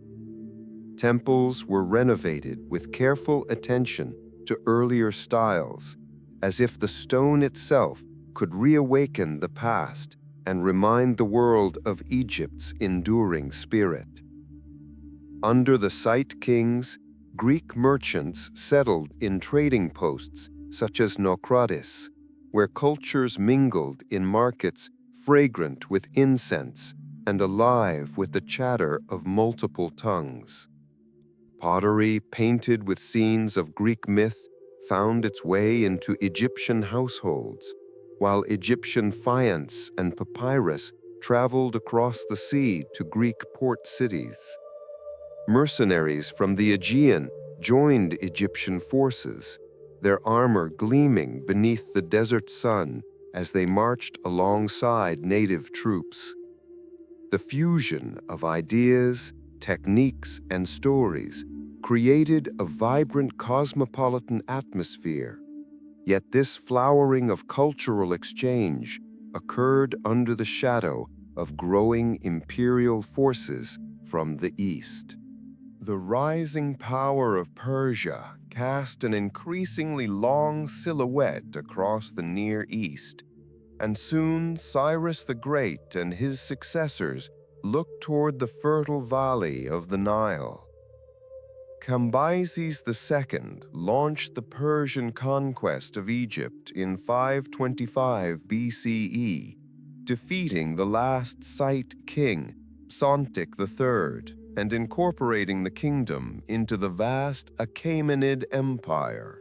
Temples were renovated with careful attention to earlier styles, as if the stone itself could reawaken the past and remind the world of Egypt's enduring spirit. Under the Scythe kings, Greek merchants settled in trading posts such as Naucratis, where cultures mingled in markets fragrant with incense and alive with the chatter of multiple tongues. Pottery painted with scenes of Greek myth found its way into Egyptian households, while Egyptian faience and papyrus traveled across the sea to Greek port cities. Mercenaries from the Aegean joined Egyptian forces, their armor gleaming beneath the desert sun as they marched alongside native troops. The fusion of ideas, techniques, and stories created a vibrant cosmopolitan atmosphere. Yet this flowering of cultural exchange occurred under the shadow of growing imperial forces from the east. The rising power of Persia cast an increasingly long silhouette across the Near East, and soon Cyrus the Great and his successors looked toward the fertile valley of the Nile. Cambyses II launched the Persian conquest of Egypt in 525 BCE, defeating the last Scythe king, Psamtik III, and incorporating the kingdom into the vast Achaemenid Empire.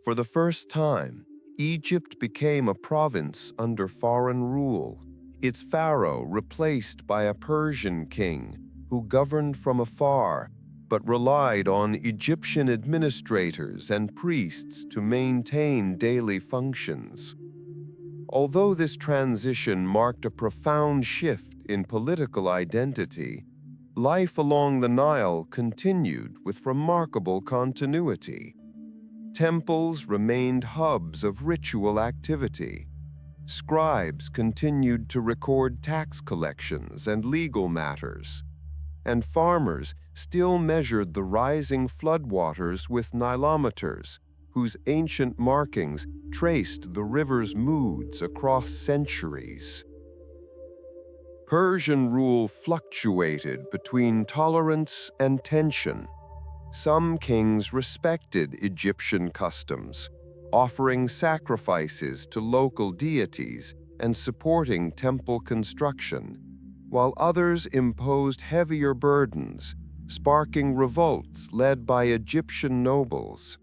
For the first time, Egypt became a province under foreign rule, its pharaoh replaced by a Persian king who governed from afar but relied on Egyptian administrators and priests to maintain daily functions. Although this transition marked a profound shift in political identity, life along the Nile continued with remarkable continuity. Temples remained hubs of ritual activity. Scribes continued to record tax collections and legal matters. And farmers still measured the rising floodwaters with nilometers, whose ancient markings traced the river's moods across centuries. Persian rule fluctuated between tolerance and tension. Some kings respected Egyptian customs, offering sacrifices to local deities and supporting temple construction, while others imposed heavier burdens, sparking revolts led by Egyptian nobles.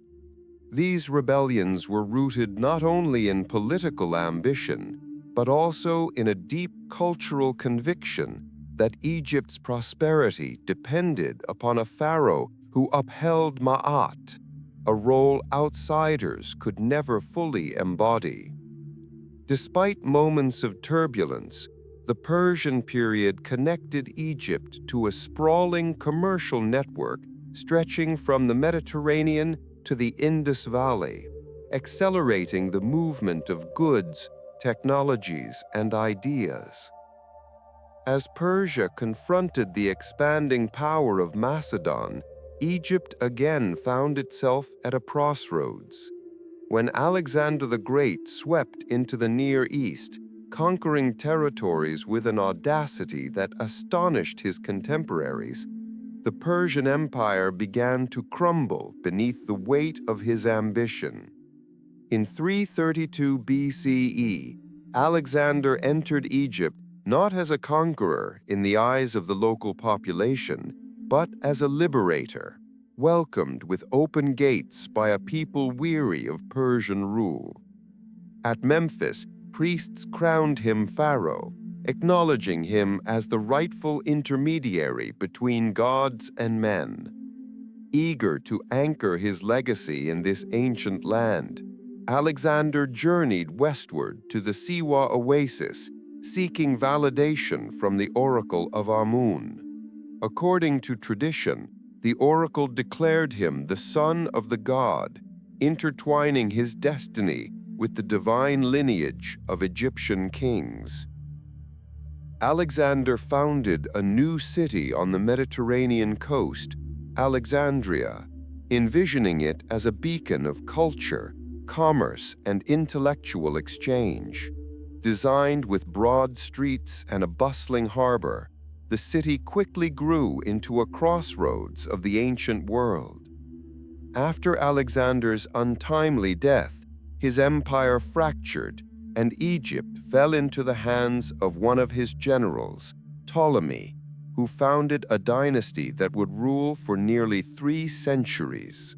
These rebellions were rooted not only in political ambition, but also in a deep cultural conviction that Egypt's prosperity depended upon a pharaoh who upheld Ma'at, a role outsiders could never fully embody. Despite moments of turbulence, the Persian period connected Egypt to a sprawling commercial network stretching from the Mediterranean to the Indus Valley, accelerating the movement of goods, technologies, and ideas. As Persia confronted the expanding power of Macedon, Egypt again found itself at a crossroads. When Alexander the Great swept into the Near East, conquering territories with an audacity that astonished his contemporaries, the Persian Empire began to crumble beneath the weight of his ambition. In 332 BCE, Alexander entered Egypt not as a conqueror in the eyes of the local population, but as a liberator, welcomed with open gates by a people weary of Persian rule. At Memphis, priests crowned him pharaoh, acknowledging him as the rightful intermediary between gods and men. Eager to anchor his legacy in this ancient land, Alexander journeyed westward to the Siwa oasis, seeking validation from the oracle of Amun. According to tradition, the oracle declared him the son of the god, intertwining his destiny with the divine lineage of Egyptian kings. Alexander founded a new city on the Mediterranean coast, Alexandria, envisioning it as a beacon of culture, commerce, and intellectual exchange. Designed with broad streets and a bustling harbor, the city quickly grew into a crossroads of the ancient world. After Alexander's untimely death, his empire fractured, and Egypt fell into the hands of one of his generals, Ptolemy, who founded a dynasty that would rule for nearly 3 centuries.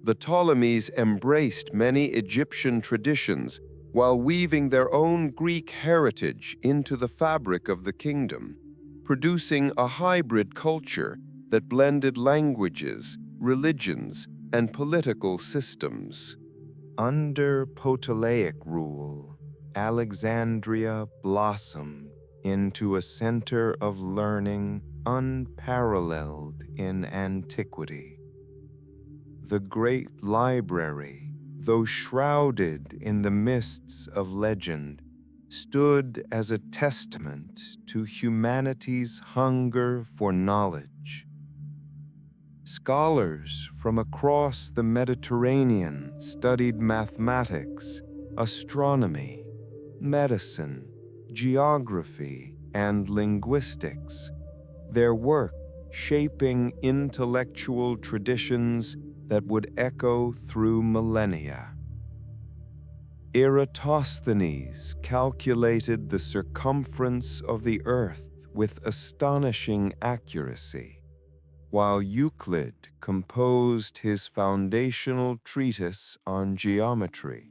The Ptolemies embraced many Egyptian traditions while weaving their own Greek heritage into the fabric of the kingdom, producing a hybrid culture that blended languages, religions, and political systems. Under Ptolemaic rule, Alexandria blossomed into a center of learning unparalleled in antiquity. The great library, though shrouded in the mists of legend, stood as a testament to humanity's hunger for knowledge. Scholars from across the Mediterranean studied mathematics, astronomy, medicine, geography, and linguistics, their work shaping intellectual traditions that would echo through millennia. Eratosthenes calculated the circumference of the earth with astonishing accuracy, while Euclid composed his foundational treatise on geometry.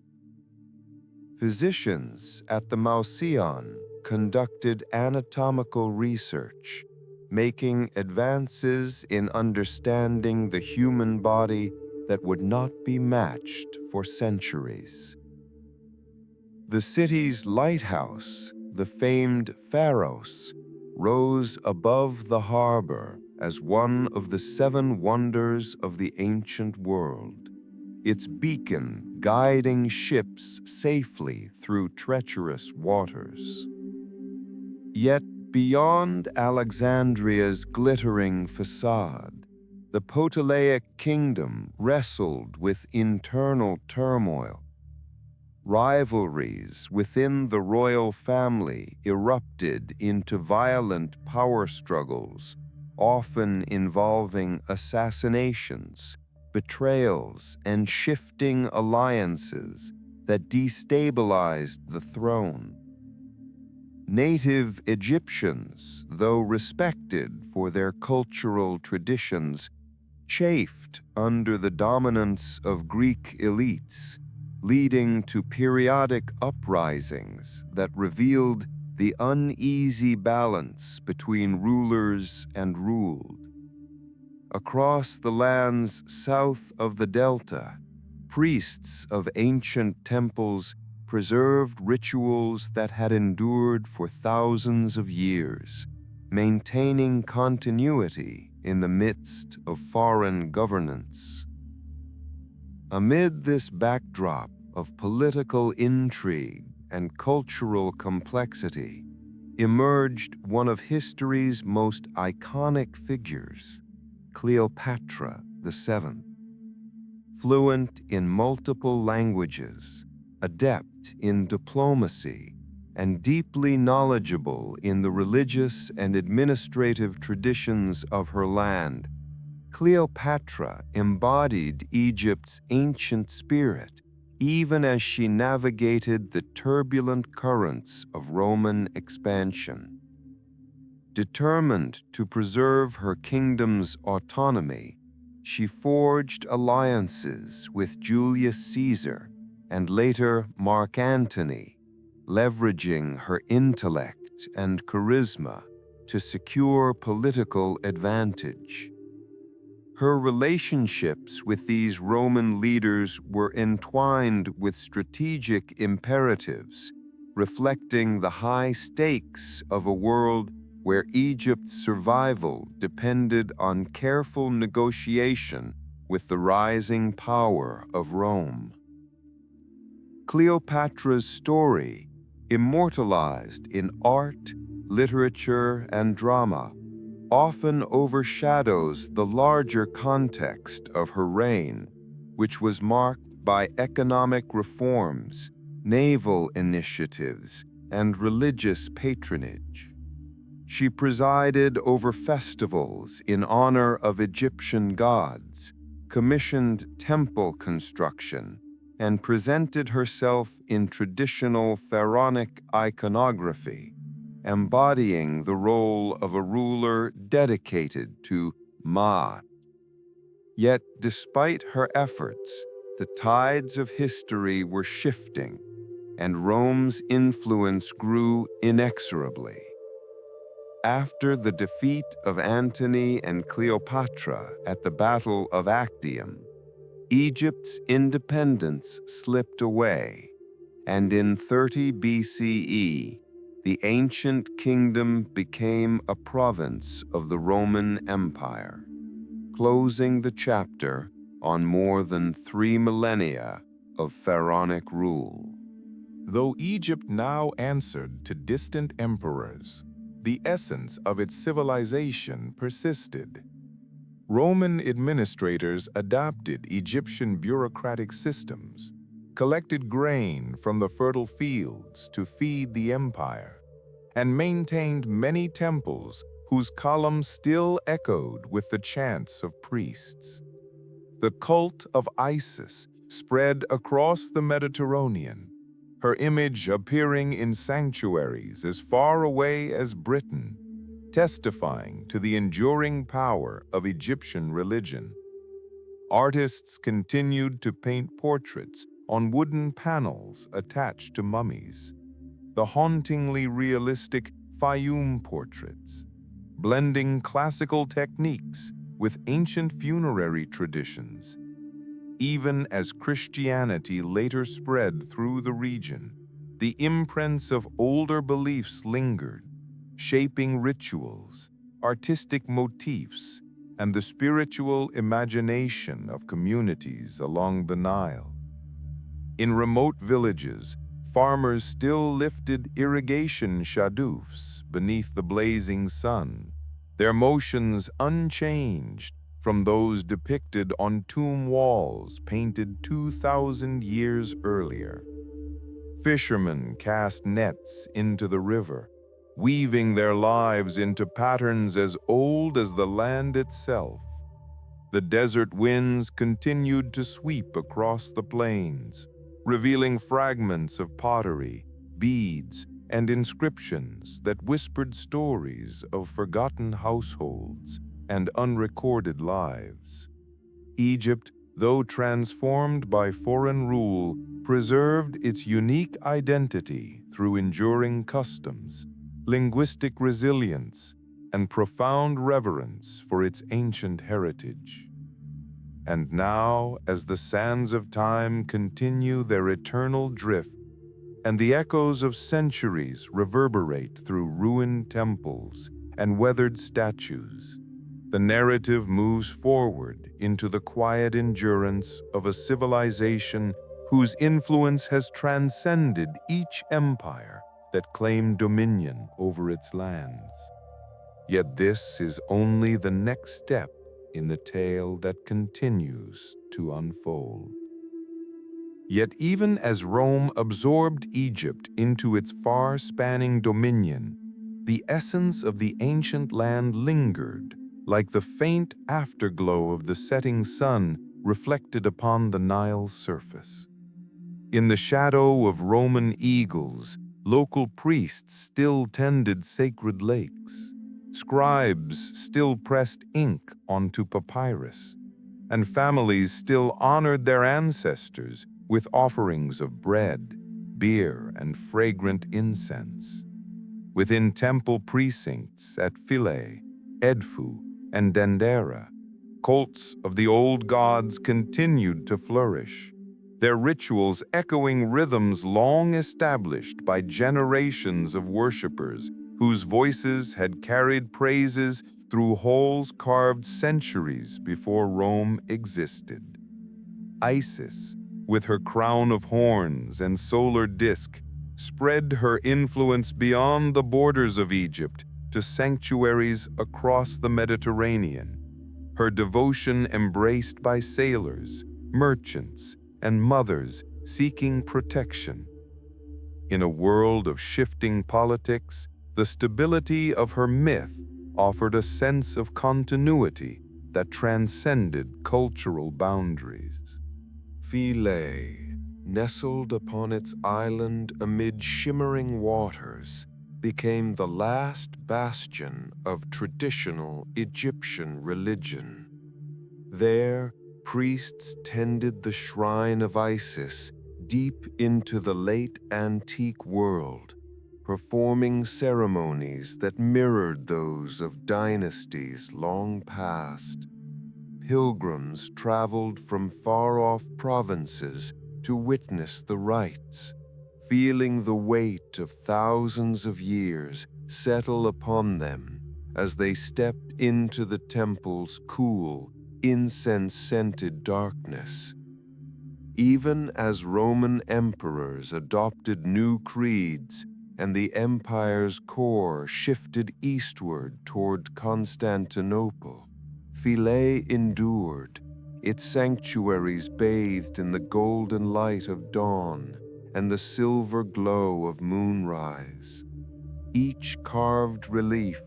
Physicians at the Mauseon conducted anatomical research, making advances in understanding the human body that would not be matched for centuries. The city's lighthouse, the famed Pharos, rose above the harbor as one of the seven wonders of the ancient world, its beacon guiding ships safely through treacherous waters. Yet beyond Alexandria's glittering facade, the Ptolemaic kingdom wrestled with internal turmoil. Rivalries within the royal family erupted into violent power struggles, often involving assassinations, betrayals, and shifting alliances that destabilized the throne. Native Egyptians, though respected for their cultural traditions, chafed under the dominance of Greek elites, leading to periodic uprisings that revealed the uneasy balance between rulers and ruled. Across the lands south of the Delta, priests of ancient temples preserved rituals that had endured for thousands of years, maintaining continuity in the midst of foreign governance. Amid this backdrop of political intrigue and cultural complexity, emerged one of history's most iconic figures, Cleopatra VII. Fluent in multiple languages, adept in diplomacy, and deeply knowledgeable in the religious and administrative traditions of her land, Cleopatra embodied Egypt's ancient spirit, even as she navigated the turbulent currents of Roman expansion. Determined to preserve her kingdom's autonomy, she forged alliances with Julius Caesar and later Mark Antony, leveraging her intellect and charisma to secure political advantage. Her relationships with these Roman leaders were entwined with strategic imperatives, reflecting the high stakes of a world where Egypt's survival depended on careful negotiation with the rising power of Rome. Cleopatra's story, immortalized in art, literature, and drama, often overshadows the larger context of her reign, which was marked by economic reforms, naval initiatives, and religious patronage. She presided over festivals in honor of Egyptian gods, commissioned temple construction, and presented herself in traditional pharaonic iconography, embodying the role of a ruler dedicated to Ma'at. Yet, despite her efforts, the tides of history were shifting, and Rome's influence grew inexorably. After the defeat of Antony and Cleopatra at the Battle of Actium, Egypt's independence slipped away, and in 30 BCE, the ancient kingdom became a province of the Roman Empire, closing the chapter on more than 3 millennia of pharaonic rule. Though Egypt now answered to distant emperors, the essence of its civilization persisted. Roman administrators adopted Egyptian bureaucratic systems, collected grain from the fertile fields to feed the empire, and maintained many temples whose columns still echoed with the chants of priests. The cult of Isis spread across the Mediterranean, her image appearing in sanctuaries as far away as Britain, testifying to the enduring power of Egyptian religion. Artists continued to paint portraits on wooden panels attached to mummies, the hauntingly realistic Fayum portraits, blending classical techniques with ancient funerary traditions. Even as Christianity later spread through the region, the imprints of older beliefs lingered, shaping rituals, artistic motifs, and the spiritual imagination of communities along the Nile. In remote villages, farmers still lifted irrigation shadoofs beneath the blazing sun, their motions unchanged from those depicted on tomb walls painted 2,000 years earlier. Fishermen cast nets into the river, weaving their lives into patterns as old as the land itself. The desert winds continued to sweep across the plains, revealing fragments of pottery, beads, and inscriptions that whispered stories of forgotten households and unrecorded lives. Egypt, though transformed by foreign rule, preserved its unique identity through enduring customs, linguistic resilience, and profound reverence for its ancient heritage. And now, as the sands of time continue their eternal drift, and the echoes of centuries reverberate through ruined temples and weathered statues, the narrative moves forward into the quiet endurance of a civilization whose influence has transcended each empire that claimed dominion over its lands. Yet this is only the next step in the tale that continues to unfold. Yet even as Rome absorbed Egypt into its far-spanning dominion, the essence of the ancient land lingered, like the faint afterglow of the setting sun reflected upon the Nile's surface. In the shadow of Roman eagles, local priests still tended sacred lakes. Scribes still pressed ink onto papyrus, and families still honored their ancestors with offerings of bread, beer, and fragrant incense. Within temple precincts at Philae, Edfu, and Dendera, cults of the old gods continued to flourish, their rituals echoing rhythms long established by generations of worshippers whose voices had carried praises through halls carved centuries before Rome existed. Isis, with her crown of horns and solar disk, spread her influence beyond the borders of Egypt to sanctuaries across the Mediterranean, her devotion embraced by sailors, merchants, and mothers seeking protection. In a world of shifting politics, the stability of her myth offered a sense of continuity that transcended cultural boundaries. Philae, nestled upon its island amid shimmering waters, became the last bastion of traditional Egyptian religion. There, priests tended the shrine of Isis deep into the late antique world, performing ceremonies that mirrored those of dynasties long past. Pilgrims traveled from far-off provinces to witness the rites, feeling the weight of thousands of years settle upon them as they stepped into the temple's cool, incense-scented darkness. Even as Roman emperors adopted new creeds and the empire's core shifted eastward toward Constantinople, Philae endured, its sanctuaries bathed in the golden light of dawn and the silver glow of moonrise. Each carved relief,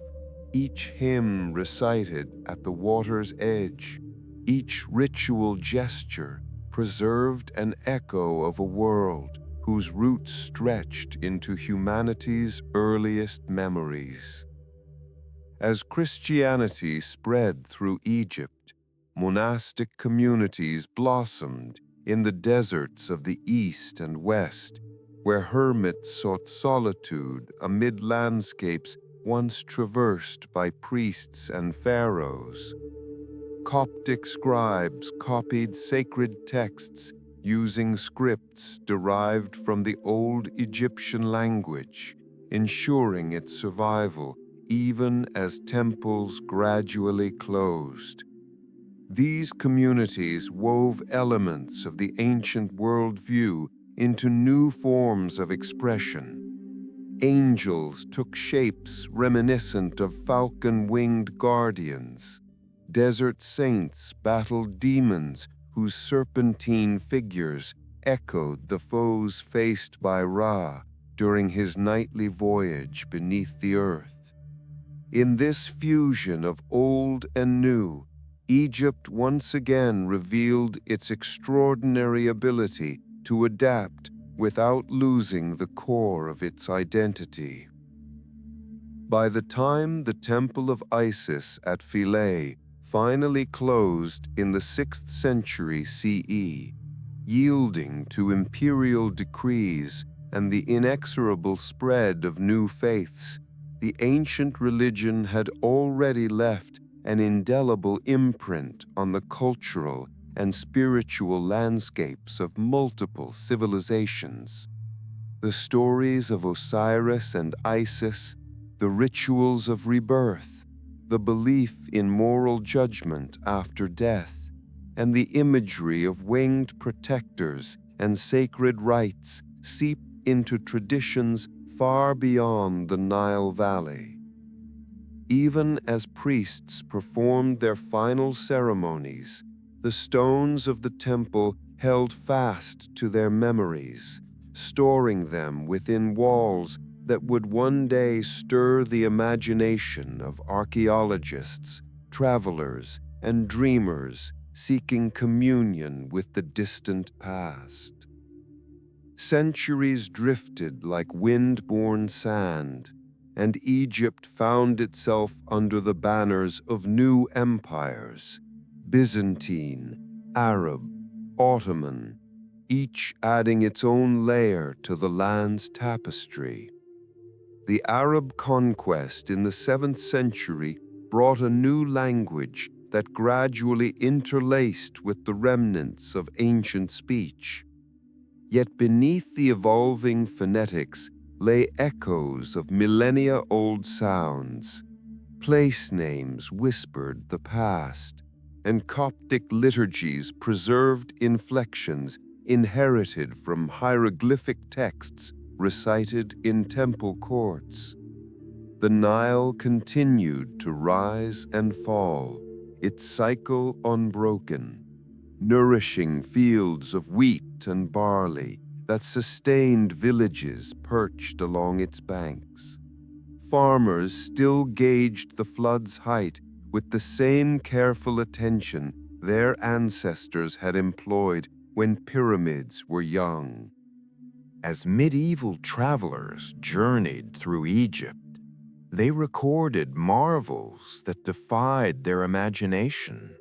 each hymn recited at the water's edge, each ritual gesture preserved an echo of a world whose roots stretched into humanity's earliest memories. As Christianity spread through Egypt, monastic communities blossomed in the deserts of the east and west, where hermits sought solitude amid landscapes once traversed by priests and pharaohs. Coptic scribes copied sacred texts using scripts derived from the old Egyptian language, ensuring its survival even as temples gradually closed. These communities wove elements of the ancient worldview into new forms of expression. Angels took shapes reminiscent of falcon-winged guardians. Desert saints battled demons whose serpentine figures echoed the foes faced by Ra during his nightly voyage beneath the earth. In this fusion of old and new, Egypt once again revealed its extraordinary ability to adapt without losing the core of its identity. By the time the Temple of Isis at Philae finally closed in the 6th century CE, yielding to imperial decrees and the inexorable spread of new faiths, the ancient religion had already left an indelible imprint on the cultural and spiritual landscapes of multiple civilizations. The stories of Osiris and Isis, the rituals of rebirth, the belief in moral judgment after death, and the imagery of winged protectors and sacred rites seeped into traditions far beyond the Nile Valley. Even as priests performed their final ceremonies, the stones of the temple held fast to their memories, storing them within walls that would one day stir the imagination of archaeologists, travelers, and dreamers seeking communion with the distant past. Centuries drifted like wind-borne sand, and Egypt found itself under the banners of new empires, Byzantine, Arab, Ottoman, each adding its own layer to the land's tapestry. The Arab conquest in the 7th century brought a new language that gradually interlaced with the remnants of ancient speech. Yet beneath the evolving phonetics lay echoes of millennia-old sounds. Place names whispered the past, and Coptic liturgies preserved inflections inherited from hieroglyphic texts recited in temple courts. The Nile continued to rise and fall, its cycle unbroken, nourishing fields of wheat and barley that sustained villages perched along its banks. Farmers still gauged the flood's height with the same careful attention their ancestors had employed when pyramids were young. As medieval travelers journeyed through Egypt, they recorded marvels that defied their imagination.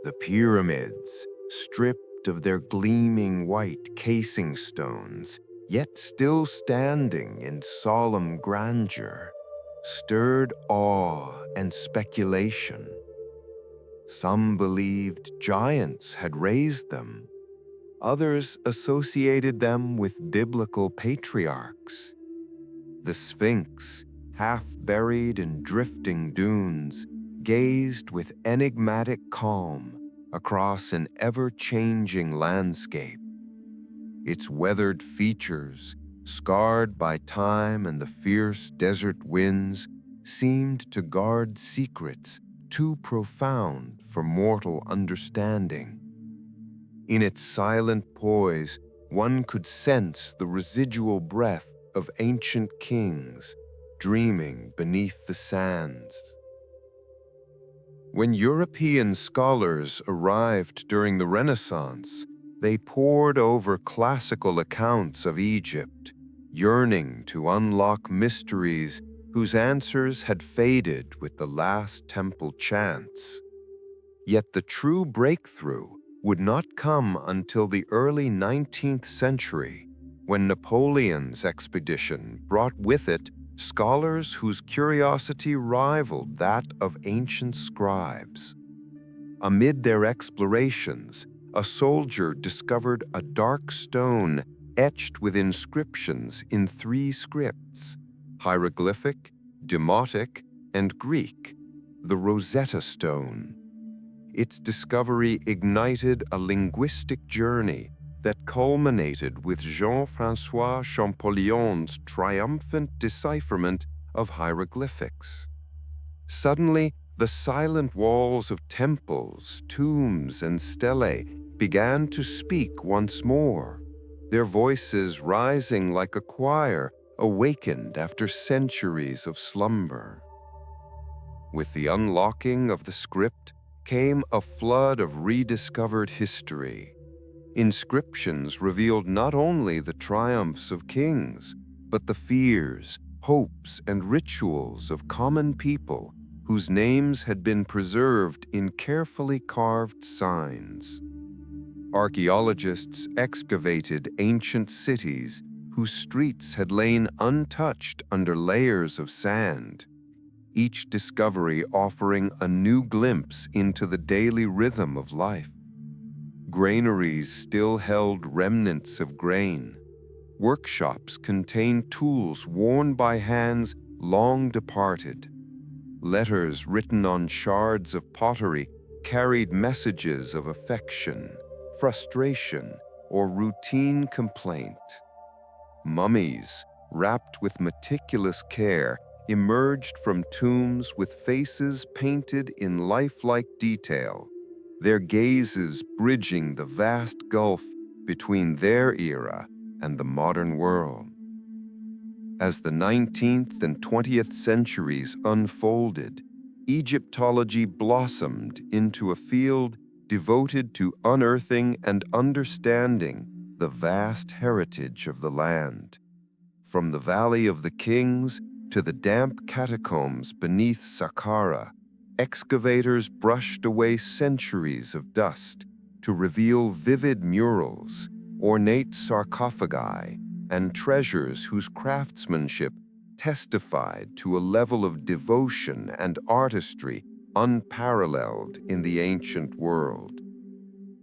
The pyramids, stripped of their gleaming white casing stones, yet still standing in solemn grandeur, stirred awe and speculation. Some believed giants had raised them. Others associated them with biblical patriarchs. The Sphinx, half buried in drifting dunes, gazed with enigmatic calm across an ever-changing landscape. Its weathered features, scarred by time and the fierce desert winds, seemed to guard secrets too profound for mortal understanding. In its silent poise, one could sense the residual breath of ancient kings dreaming beneath the sands. When European scholars arrived during the Renaissance, they pored over classical accounts of Egypt, yearning to unlock mysteries whose answers had faded with the last temple chants. Yet the true breakthrough would not come until the early 19th century, when Napoleon's expedition brought with it scholars whose curiosity rivaled that of ancient scribes. Amid their explorations, a soldier discovered a dark stone etched with inscriptions in 3 scripts: hieroglyphic, Demotic, and Greek, the Rosetta Stone. Its discovery ignited a linguistic journey that culminated with Jean-François Champollion's triumphant decipherment of hieroglyphics. Suddenly, the silent walls of temples, tombs, and stelae began to speak once more, their voices rising like a choir awakened after centuries of slumber. With the unlocking of the script came a flood of rediscovered history. Inscriptions revealed not only the triumphs of kings, but the fears, hopes, and rituals of common people whose names had been preserved in carefully carved signs. Archaeologists excavated ancient cities whose streets had lain untouched under layers of sand, each discovery offering a new glimpse into the daily rhythm of life. Granaries still held remnants of grain. Workshops contained tools worn by hands long departed. Letters written on shards of pottery carried messages of affection, frustration, or routine complaint. Mummies, wrapped with meticulous care, emerged from tombs with faces painted in lifelike detail, their gazes bridging the vast gulf between their era and the modern world. As the 19th and 20th centuries unfolded, Egyptology blossomed into a field devoted to unearthing and understanding the vast heritage of the land. From the Valley of the Kings to the damp catacombs beneath Saqqara, excavators brushed away centuries of dust to reveal vivid murals, ornate sarcophagi, and treasures whose craftsmanship testified to a level of devotion and artistry unparalleled in the ancient world.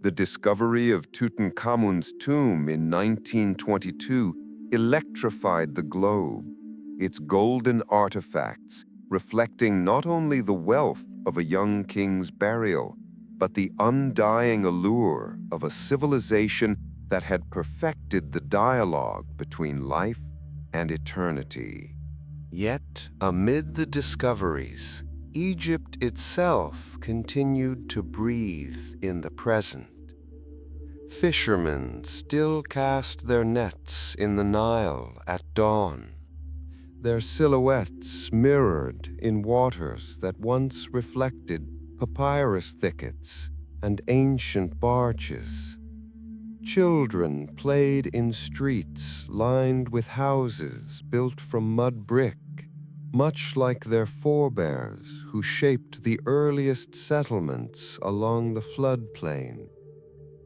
The discovery of Tutankhamun's tomb in 1922 electrified the globe, its golden artifacts reflecting not only the wealth of a young king's burial, but the undying allure of a civilization that had perfected the dialogue between life and eternity. Yet, amid the discoveries, Egypt itself continued to breathe in the present. Fishermen still cast their nets in the Nile at dawn, their silhouettes mirrored in waters that once reflected papyrus thickets and ancient barges. Children played in streets lined with houses built from mud brick, much like their forebears who shaped the earliest settlements along the floodplain.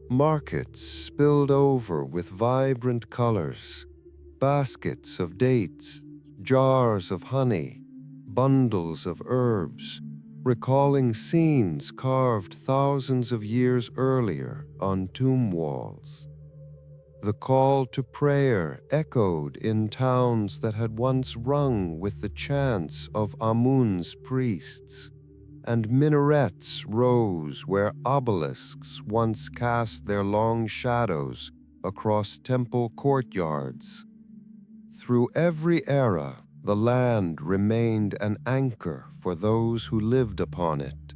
Markets spilled over with vibrant colors, baskets of dates, jars of honey, bundles of herbs, recalling scenes carved thousands of years earlier on tomb walls. The call to prayer echoed in towns that had once rung with the chants of Amun's priests, and minarets rose where obelisks once cast their long shadows across temple courtyards. Through every era, the land remained an anchor for those who lived upon it.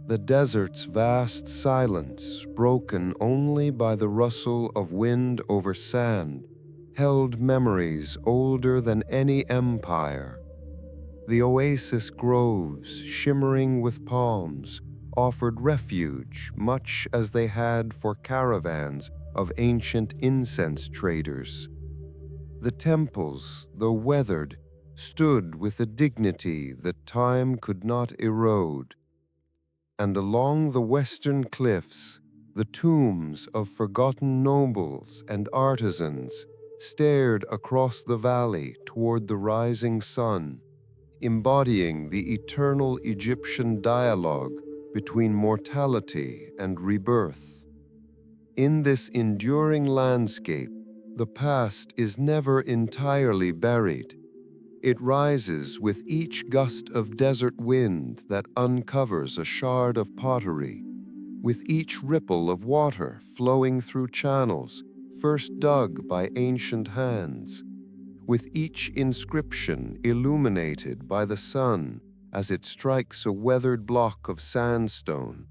The desert's vast silence, broken only by the rustle of wind over sand, held memories older than any empire. The oasis groves, shimmering with palms, offered refuge much as they had for caravans of ancient incense traders. The temples, though weathered, stood with a dignity that time could not erode. And along the western cliffs, the tombs of forgotten nobles and artisans stared across the valley toward the rising sun, embodying the eternal Egyptian dialogue between mortality and rebirth. In this enduring landscape, the past is never entirely buried. It rises with each gust of desert wind that uncovers a shard of pottery, with each ripple of water flowing through channels first dug by ancient hands, with each inscription illuminated by the sun as it strikes a weathered block of sandstone.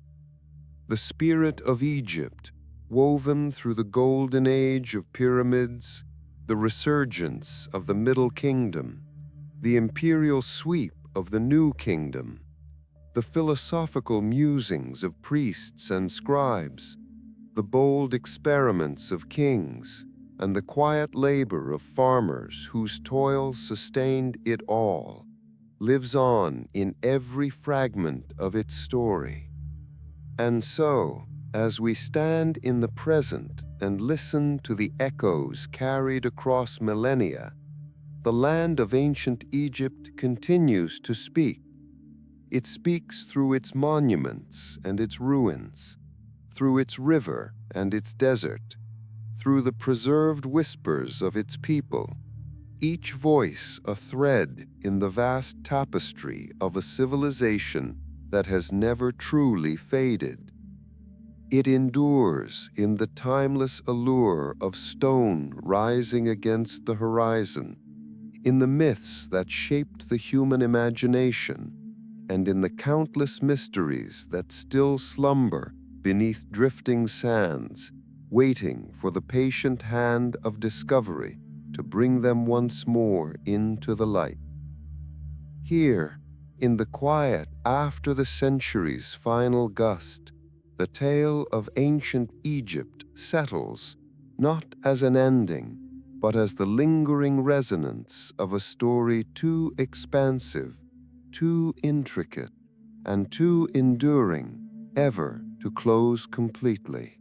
The spirit of Egypt, woven through the golden age of pyramids, the resurgence of the Middle Kingdom, the imperial sweep of the New Kingdom, the philosophical musings of priests and scribes, the bold experiments of kings, and the quiet labor of farmers whose toil sustained it all, lives on in every fragment of its story. And so, as we stand in the present and listen to the echoes carried across millennia, the land of ancient Egypt continues to speak. It speaks through its monuments and its ruins, through its river and its desert, through the preserved whispers of its people, each voice a thread in the vast tapestry of a civilization that has never truly faded. It endures in the timeless allure of stone rising against the horizon, in the myths that shaped the human imagination, and in the countless mysteries that still slumber beneath drifting sands, waiting for the patient hand of discovery to bring them once more into the light. Here, in the quiet after the century's final gust, the tale of ancient Egypt settles, not as an ending, but as the lingering resonance of a story too expansive, too intricate, and too enduring ever to close completely.